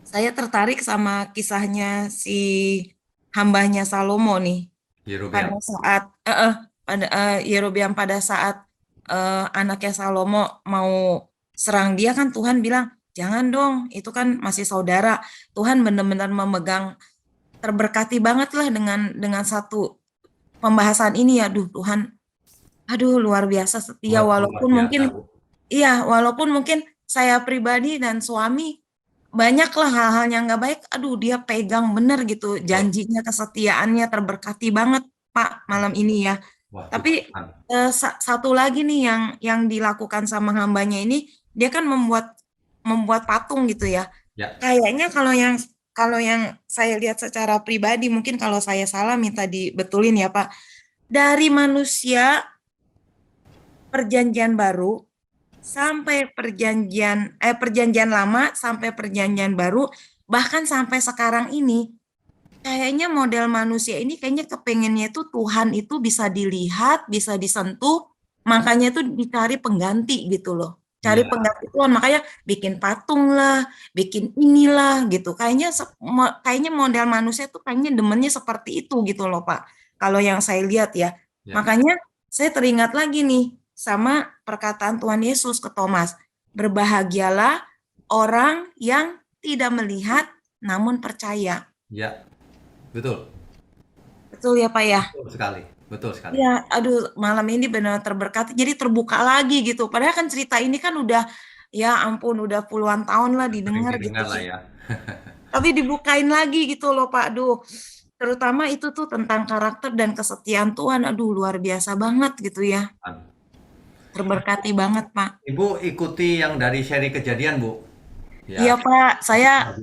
saya tertarik sama kisahnya si hambanya Salomo nih. Yerobeam. Yerobeam pada saat anaknya Salomo mau serang dia kan Tuhan bilang, jangan dong, itu kan masih saudara. Tuhan benar-benar memegang, terberkati banget lah dengan satu pembahasan ini ya. Tuhan, aduh luar biasa setia. Walaupun mungkin saya pribadi dan suami banyaklah hal-hal yang nggak baik, aduh dia pegang bener gitu janjinya, kesetiaannya terberkati banget Pak malam ini ya. Wah, tapi satu lagi nih yang dilakukan sama hambanya ini, dia kan membuat patung gitu ya. Kayaknya kalau yang saya lihat secara pribadi, mungkin kalau saya salah minta dibetulin ya Pak. Dari manusia perjanjian baru sampai perjanjian lama sampai perjanjian baru, bahkan sampai sekarang ini, kayaknya model manusia ini kayaknya kepengennya itu Tuhan itu bisa dilihat, bisa disentuh, makanya itu dicari pengganti gitu loh. Cari pengganti Tuhan, makanya bikin patung lah, bikin inilah gitu. Kayaknya model manusia tuh kayaknya demennya seperti itu gitu loh Pak. Kalau yang saya lihat ya. Makanya saya teringat lagi nih sama perkataan Tuhan Yesus ke Thomas, berbahagialah orang yang tidak melihat namun percaya. Ya, betul. Betul ya Pak ya? Betul sekali. Ya, aduh malam ini benar terberkati, jadi terbuka lagi gitu. Padahal kan cerita ini kan udah, ya ampun udah puluhan tahun lah didengar gitu. Lah ya. Tapi dibukain lagi gitu loh Pak, aduh. Terutama itu tuh tentang karakter dan kesetiaan Tuhan, aduh luar biasa banget gitu ya. Terberkati banget Pak. Ibu ikuti yang dari seri Kejadian Bu? Iya Pak, saya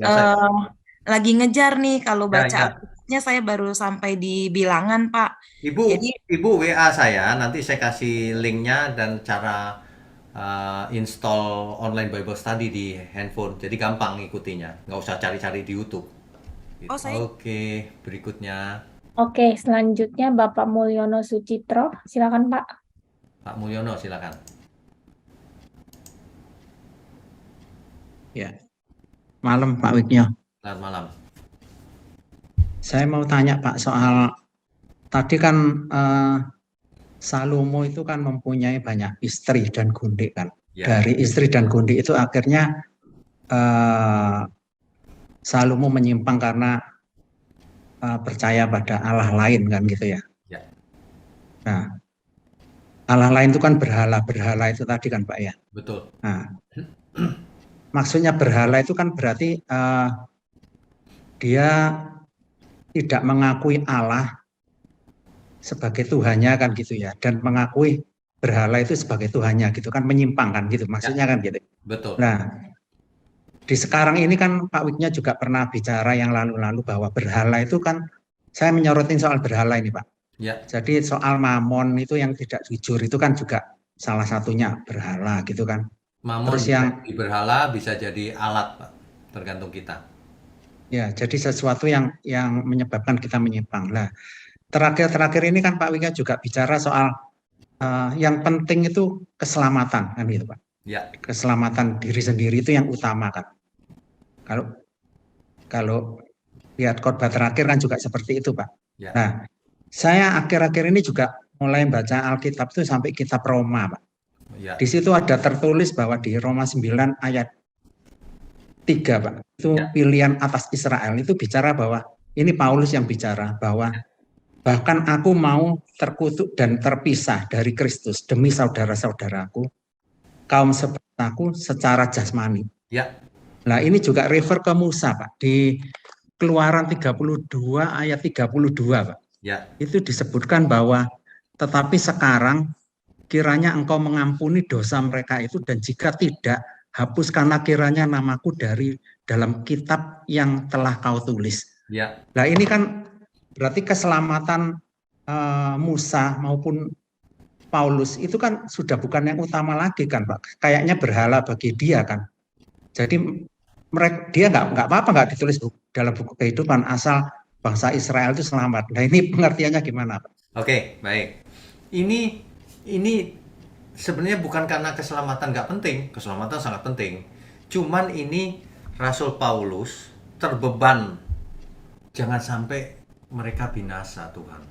lagi ngejar nih kalau baca Alkitabnya, saya baru sampai di Bilangan Pak. Ibu WA saya, nanti saya kasih linknya dan cara install online Bible Study di handphone. Jadi gampang ngikutinya, nggak usah cari-cari di YouTube. Oke, berikutnya. Oke, selanjutnya Bapak Mulyono Sucitro, silakan Pak. Pak Mulyono, silakan. Ya, malam Pak Wigno. Selamat malam. Saya mau tanya Pak soal tadi kan Salomo itu kan mempunyai banyak istri dan gundik kan. Ya. Dari istri dan gundik itu akhirnya Salomo menyimpang karena percaya pada Allah lain kan gitu ya. Ya. Nah, Allah lain itu kan berhala-berhala itu tadi kan Pak ya. Betul. Nah, maksudnya berhala itu kan berarti dia tidak mengakui Allah sebagai Tuhannya kan gitu ya, dan mengakui berhala itu sebagai Tuhannya gitu kan, menyimpang kan gitu maksudnya kan gitu. Betul. Nah, di sekarang ini kan Pak Wiknya juga pernah bicara yang lalu-lalu bahwa berhala itu kan, saya menyorotin soal berhala ini Pak. Ya. Jadi soal mamon itu yang tidak jujur itu kan juga salah satunya berhala gitu kan. Mamon Terus bisa yang jadi berhala, bisa jadi alat Pak, tergantung kita. ya, jadi sesuatu yang menyebabkan kita menyimpang. Nah, terakhir ini kan Pak Wika juga bicara soal yang penting itu keselamatan kan gitu Pak. Ya. Keselamatan diri sendiri itu yang utama kan. Kalau lihat khotbah terakhir kan juga seperti itu Pak. Ya. Nah, saya akhir-akhir ini juga mulai baca Alkitab itu sampai kitab Roma Pak. Ya. Di situ ada tertulis bahwa di Roma 9 ayat 3 Pak, itu pilihan atas Israel, itu bicara bahwa, ini Paulus yang bicara bahwa bahkan aku mau terkutuk dan terpisah dari Kristus demi saudara-saudaraku, kaum seperti aku secara jasmani. Ya. Nah ini juga refer ke Musa Pak, di Keluaran 32 ayat 32 Pak. Ya. Itu disebutkan bahwa tetapi sekarang kiranya engkau mengampuni dosa mereka itu, dan jika tidak, hapuskanlah kiranya namaku dari dalam kitab yang telah kau tulis. Ya. Nah ini kan berarti keselamatan Musa maupun Paulus itu kan sudah bukan yang utama lagi kan Pak. Kayaknya berhala bagi dia kan. Jadi dia nggak apa-apa nggak ditulis dalam buku kehidupan asal bangsa Israel itu selamat. Nah ini pengertiannya gimana Pak? Oke, baik. Ini sebenarnya bukan karena keselamatan nggak penting, keselamatan sangat penting. Cuman ini Rasul Paulus terbeban, jangan sampai mereka binasa Tuhan.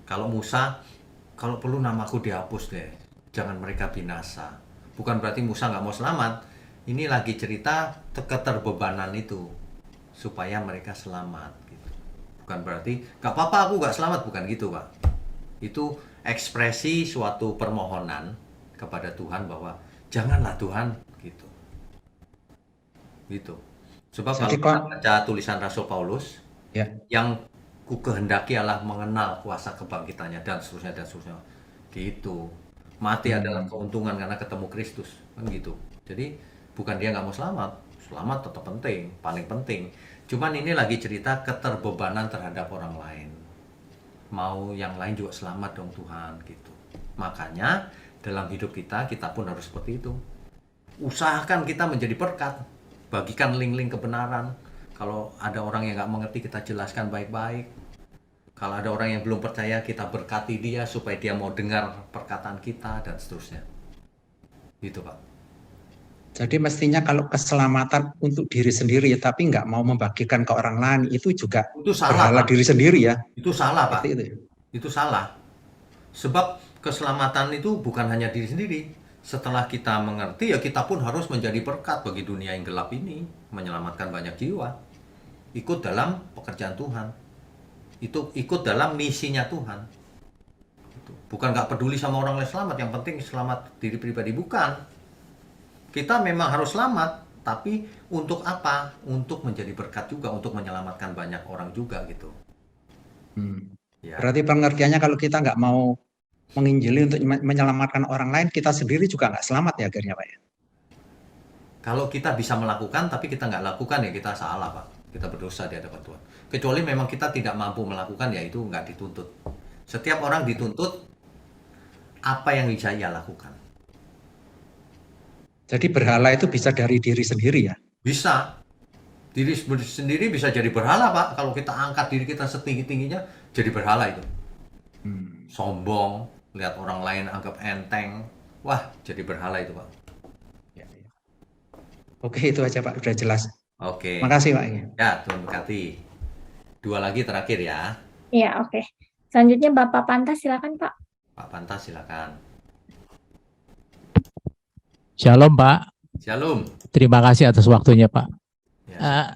Kalau Musa, kalau perlu namaku dihapus deh, jangan mereka binasa. Bukan berarti Musa nggak mau selamat. Ini lagi cerita keterbebanan itu supaya mereka selamat. Gitu. Bukan berarti nggak apa-apa aku nggak selamat, bukan gitu Pak. Itu ekspresi suatu permohonan kepada Tuhan bahwa janganlah Tuhan gitu. Sebab kalau kita baca tulisan Rasul Paulus, ya, yang ku kehendaki adalah mengenal kuasa kebangkitannya dan seterusnya dan seterusnya. Gitu. Mati adalah keuntungan karena ketemu Kristus, kan gitu. Jadi bukan dia nggak mau selamat, selamat tetap penting, paling penting. Cuman ini lagi cerita keterbebanan terhadap orang lain. Mau yang lain juga selamat dong Tuhan gitu. Makanya dalam hidup kita pun harus seperti itu. Usahakan kita menjadi berkat, bagikan link-link kebenaran. Kalau ada orang yang nggak mengerti, kita jelaskan baik-baik. Kalau ada orang yang belum percaya, kita berkati dia supaya dia mau dengar perkataan kita dan seterusnya. Gitu Pak. Jadi mestinya kalau keselamatan untuk diri sendiri ya, tapi nggak mau membagikan ke orang lain, itu juga itu salah, berhala Pak. diri sendiri ya. Itu salah Pak. Itu. Itu salah. Sebab keselamatan itu bukan hanya diri sendiri. Setelah kita mengerti, ya kita pun harus menjadi berkat bagi dunia yang gelap ini, menyelamatkan banyak jiwa. Ikut dalam pekerjaan Tuhan. Itu ikut dalam misinya Tuhan. Bukan nggak peduli sama orang lain selamat, yang penting selamat diri pribadi, bukan. Kita memang harus selamat, tapi untuk apa? Untuk menjadi berkat juga, untuk menyelamatkan banyak orang juga gitu. Ya. Berarti pengertiannya kalau kita nggak mau menginjili untuk menyelamatkan orang lain, kita sendiri juga nggak selamat ya akhirnya Pak ya? Kalau kita bisa melakukan, tapi kita nggak lakukan ya kita salah Pak. Kita berdosa di hadapan Tuhan. Kecuali memang kita tidak mampu melakukan, ya itu nggak dituntut. Setiap orang dituntut apa yang bisa ia lakukan. Jadi berhala itu bisa dari diri sendiri ya? Bisa. Diri sendiri bisa jadi berhala Pak. Kalau kita angkat diri kita setinggi-tingginya, jadi berhala itu. Sombong, lihat orang lain anggap enteng. Wah, jadi berhala itu Pak. Ya. Oke, itu aja Pak, udah jelas. Oke. Makasih Pak. Ya, Tuhan berkati. 2 lagi terakhir ya. Iya, oke. Selanjutnya Bapak Pantas, silakan Pak. Pak Pantas, silakan. Shalom Pak. Shalom. Terima kasih atas waktunya Pak. Ya,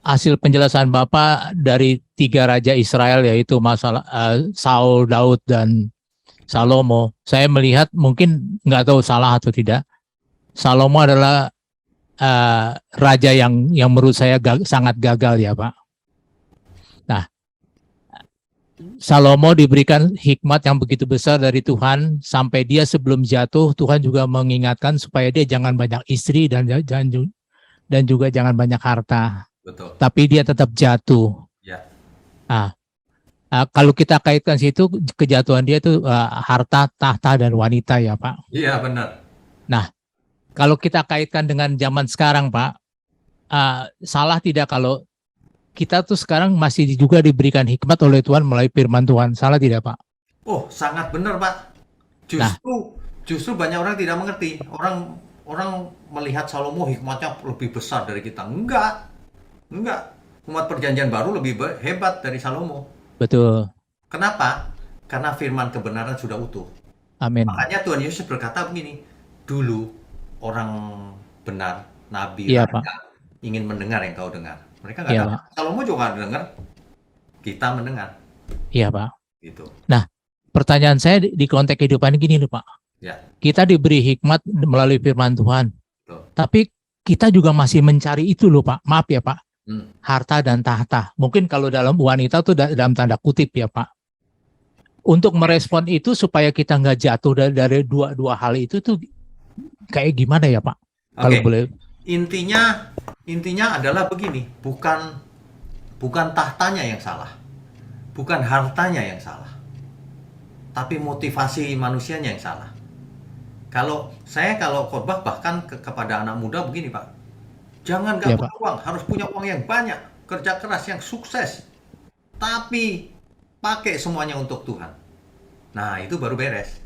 Hasil penjelasan Bapak dari 3 raja Israel, yaitu masalah Saul, Daud, dan Salomo. Saya melihat, mungkin nggak tahu salah atau tidak, Salomo adalah raja yang menurut saya sangat gagal ya Pak. Nah, Salomo diberikan hikmat yang begitu besar dari Tuhan, sampai dia sebelum jatuh, Tuhan juga mengingatkan supaya dia jangan banyak istri dan juga jangan banyak harta. betul. Tapi dia tetap jatuh. Ya. Kalau kita kaitkan situ, kejatuhan dia itu harta, tahta, dan wanita ya Pak. Iya, benar. Nah, kalau kita kaitkan dengan zaman sekarang Pak, salah tidak kalau kita tuh sekarang masih juga diberikan hikmat oleh Tuhan melalui firman Tuhan. Salah tidak Pak? Oh, sangat benar Pak. Justru banyak orang tidak mengerti. Orang melihat Salomo hikmatnya lebih besar dari kita. Enggak. Umat perjanjian baru lebih hebat dari Salomo. Betul. Kenapa? Karena firman kebenaran sudah utuh. Amin. Makanya Tuhan Yesus berkata begini, dulu orang benar, nabi, Iya, raja, Pak. ingin mendengar yang kau dengar. Mereka nggak Iya, dapat. Pak. Salomo juga nggak dengar, kita mendengar. Iya Pak. Gitu. Nah, pertanyaan saya di konteks kehidupan gini nih Pak. Ya. Kita diberi hikmat melalui firman Tuhan. Betul. Tapi kita juga masih mencari itu loh Pak. Maaf ya Pak. Hmm. Harta dan tahta. Mungkin kalau dalam wanita tuh dalam tanda kutip ya Pak. Untuk merespon itu supaya kita nggak jatuh dari dua hal itu tuh kayak gimana ya Pak? Kalau Oke. boleh. Intinya adalah begini, bukan tahtanya yang salah, bukan hartanya yang salah, tapi motivasi manusianya yang salah. Kalau khotbah bahkan kepada anak muda begini Pak, jangan nggak Ya, punya uang, harus punya uang yang banyak, kerja keras yang sukses, tapi pakai semuanya untuk Tuhan. Nah, itu baru beres.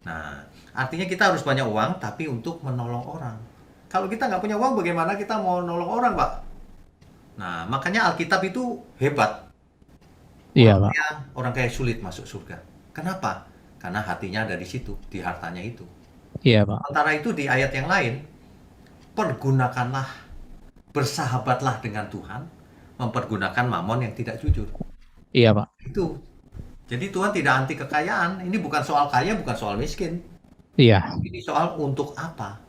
Nah, artinya kita harus banyak uang, tapi untuk menolong orang. Kalau kita nggak punya uang, bagaimana kita mau nolong orang, Pak? Nah, makanya Alkitab itu hebat. Iya, Pak. Orang kaya sulit masuk surga. Kenapa? Karena hatinya ada di situ, di hartanya itu. Iya, Pak. Sementara itu di ayat yang lain, pergunakanlah, bersahabatlah dengan Tuhan, mempergunakan mamon yang tidak jujur. Iya, Pak. Itu. Jadi Tuhan tidak anti kekayaan. Ini bukan soal kaya, bukan soal miskin. Iya. Ini soal untuk apa.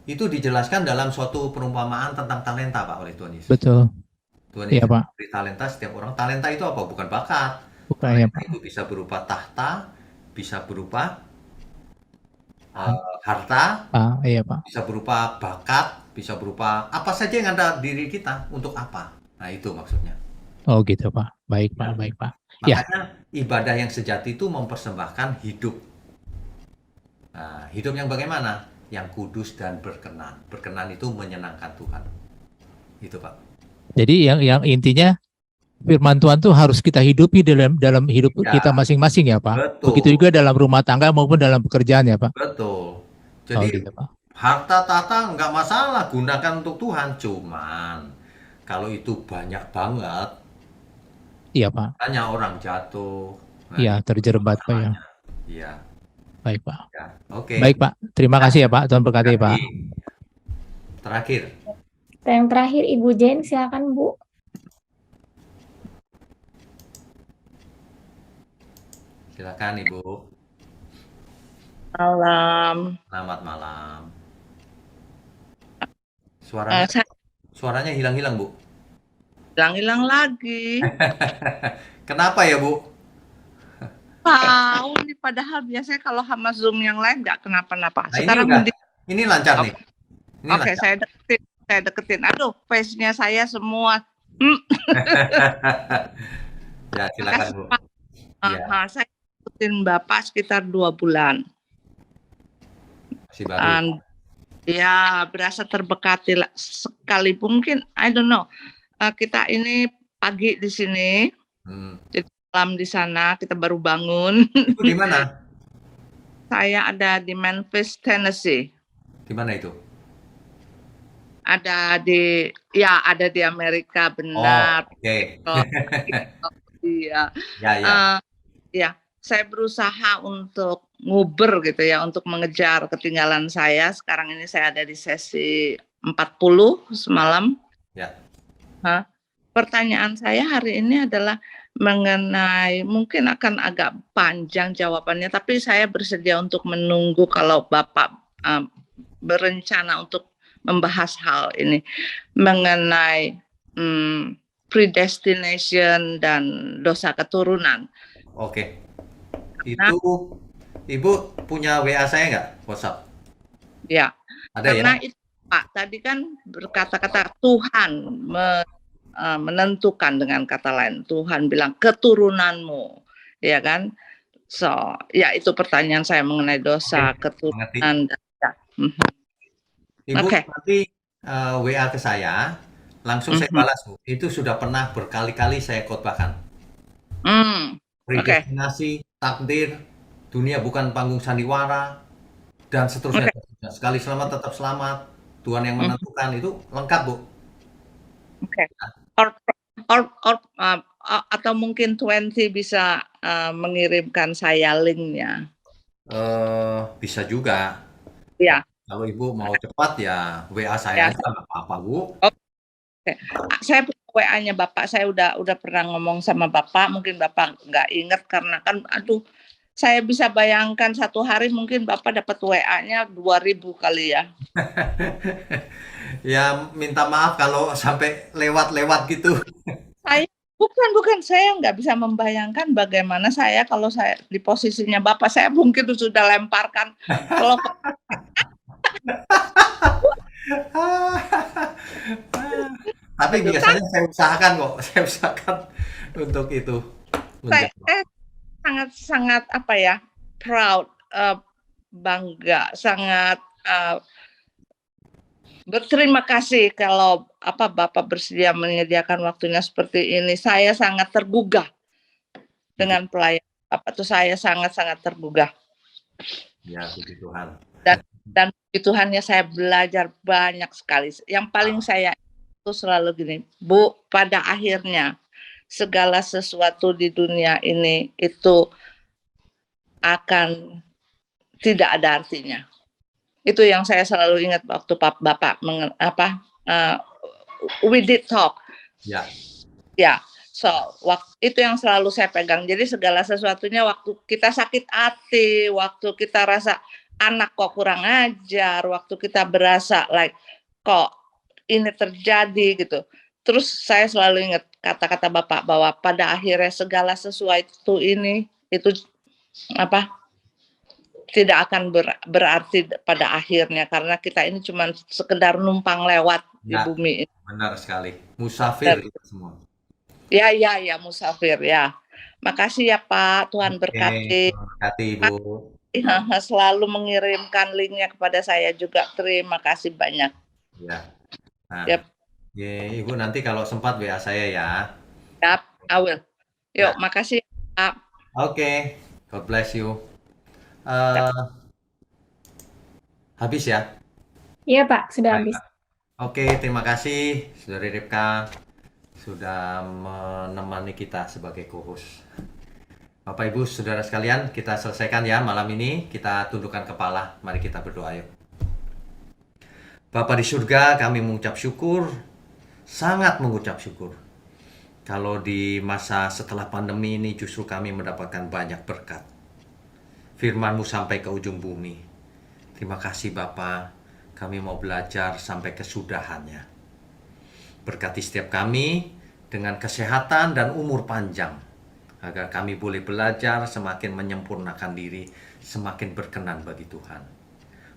Itu dijelaskan dalam suatu perumpamaan tentang talenta, Pak, oleh Tuhan Yesus. Betul. Tuhan Iya, Yesus Pak. beri talenta setiap orang. Talenta itu apa? Bukan bakat. Bukan ya, Talenta Pak. itu bisa berupa tahta, bisa berupa harta, Iya, Pak. bisa berupa bakat, bisa berupa apa saja yang ada di diri kita. Untuk apa? Nah, itu maksudnya. Oh, gitu, Pak. Baik, Pak. Baik, Pak. Ya. Makanya ibadah yang sejati itu mempersembahkan hidup. Nah, hidup yang bagaimana? Yang kudus dan berkenan. Berkenan itu menyenangkan Tuhan. Itu, Pak. Jadi yang intinya firman Tuhan tuh harus kita hidupi dalam hidup Ya. kita masing-masing ya, Pak. Betul. Begitu juga dalam rumah tangga maupun dalam pekerjaan ya, Pak. Betul. Jadi gitu, Pak. harta tahta nggak masalah, gunakan untuk Tuhan. Cuman kalau itu banyak banget, Iya, Pak. hanya orang jatuh. Nah, Iya, itu terjerembat, Pak ya. masalahnya. Iya. Baik, Pak. Ya. Oke. Baik, Pak. Terima kasih ya, Pak. Tuhan berkati, Pak. Terakhir. Yang terakhir Ibu Jen, silakan Bu. Silakan Ibu. Malam. Selamat malam. Suaranya hilang-hilang, Bu. Hilang-hilang lagi. Kenapa ya, Bu? Tahu nih, padahal biasanya kalau sama Zoom yang lain nggak kenapa-napa. Nah, Sekarang ini lancar nih. Ini Oke, lancar. saya deketin. Aduh, face-nya saya semua. Ya, silakan, Bu. Ya. Saya deketin Bapak sekitar 2 bulan. Masih baru. Dan ya berasa terberkati sekali, mungkin I don't know. Kita ini pagi di sini, jadi malam di sana, kita baru bangun. Itu di mana? Saya ada di Memphis, Tennessee. Di mana itu? Ada di Amerika, benar. Oke. Iya. Ya, ya. Ya, saya berusaha untuk nguber gitu ya, untuk mengejar ketinggalan saya. Sekarang ini saya ada di sesi 40 semalam. Ya. Pertanyaan saya hari ini adalah mengenai, mungkin akan agak panjang jawabannya, tapi saya bersedia untuk menunggu kalau Bapak berencana untuk membahas hal ini mengenai predestination dan dosa keturunan. Oke. Itu Ibu punya WA saya nggak? WhatsApp? Ya. Ada karena ya? itu Pak, tadi kan berkata-kata Tuhan menentukan, dengan kata lain. Tuhan bilang keturunanmu, ya kan? So, ya itu pertanyaan saya mengenai dosa keturunan. Ibu nanti WA ke saya, langsung saya balas, Bu. Itu sudah pernah berkali-kali saya khotbahkan. Predestinasi, takdir, dunia bukan panggung sandiwara, dan seterusnya. Sekali selamat tetap selamat, Tuhan yang menentukan, itu lengkap, Bu. Oke. Atau mungkin 20 bisa mengirimkan saya linknya. Bisa juga. Ya. Kalau Ibu mau cepat ya WA saya aja, nggak apa-apa, Bu. Oke. Saya punya WA-nya Bapak, saya udah pernah ngomong sama Bapak, mungkin Bapak nggak ingat karena kan, saya bisa bayangkan satu hari mungkin Bapak dapat WA-nya 2000 kali ya. Ya minta maaf kalau sampai lewat-lewat gitu. Bukan, saya nggak bisa membayangkan bagaimana saya kalau saya di posisinya Bapak, saya mungkin sudah lemparkan. Kalau tapi biasanya saya usahakan kok, untuk itu. Saya sangat proud, bangga, sangat berterima kasih kalau Bapak bersedia menyediakan waktunya seperti ini. Saya sangat tergugah dengan pelayanan Bapak, itu saya sangat-sangat tergugah. Ya, puji Tuhan. Dan puji Tuhannya saya belajar banyak sekali. Yang paling saya itu selalu gini, Bu, pada akhirnya segala sesuatu di dunia ini itu akan tidak ada artinya. Itu yang saya selalu ingat waktu Bapak we did talk. Ya. Ya, so itu yang selalu saya pegang. Jadi segala sesuatunya waktu kita sakit hati, waktu kita rasa anak kok kurang ajar, waktu kita berasa kok ini terjadi gitu. Terus saya selalu ingat kata-kata Bapak bahwa pada akhirnya segala sesuatu ini itu tidak akan berarti pada akhirnya, karena kita ini cuma sekedar numpang lewat di bumi ini. Benar sekali. Musafir itu semua. Ya, musafir ya. Makasih ya Pak, Tuhan berkati. Berkati Ibu. Selalu mengirimkan linknya kepada saya juga. Terima kasih banyak. Ya. Nah, Ibu nanti kalau sempat WA saya ya. Yap, I will. Yuk, makasih Pak. Oke, God bless you. Habis ya? Iya Pak, sudah habis. Oke, terima kasih Saudari Ripka sudah menemani kita sebagai co-host. Bapak Ibu Saudara sekalian, kita selesaikan ya malam ini. Kita tundukkan kepala, mari kita berdoa yuk. Bapa di surga, kami mengucap syukur, sangat mengucap syukur. Kalau di masa setelah pandemi ini justru kami mendapatkan banyak berkat. Firman-Mu sampai ke ujung bumi. Terima kasih Bapa, kami mau belajar sampai kesudahannya. Berkati setiap kami dengan kesehatan dan umur panjang, agar kami boleh belajar semakin menyempurnakan diri, semakin berkenan bagi Tuhan.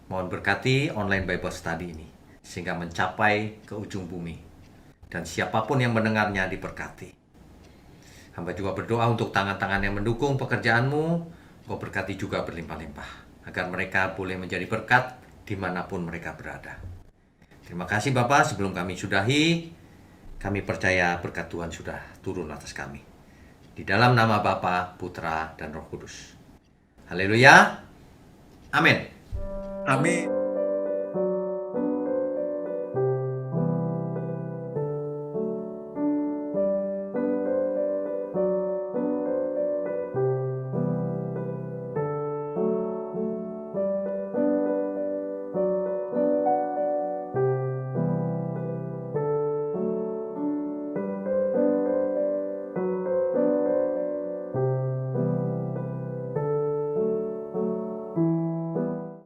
Mohon berkati online Bible Study ini, sehingga mencapai ke ujung bumi. Dan siapapun yang mendengarnya diberkati. Hamba juga berdoa untuk tangan-tangan yang mendukung pekerjaan-Mu, Kau berkati juga berlimpah-limpah, agar mereka boleh menjadi berkat dimanapun mereka berada. Terima kasih Bapak, sebelum kami sudahi, kami percaya berkat Tuhan sudah turun atas kami. Di dalam nama Bapa, Putra, dan Roh Kudus. Haleluya. Amin. Amin.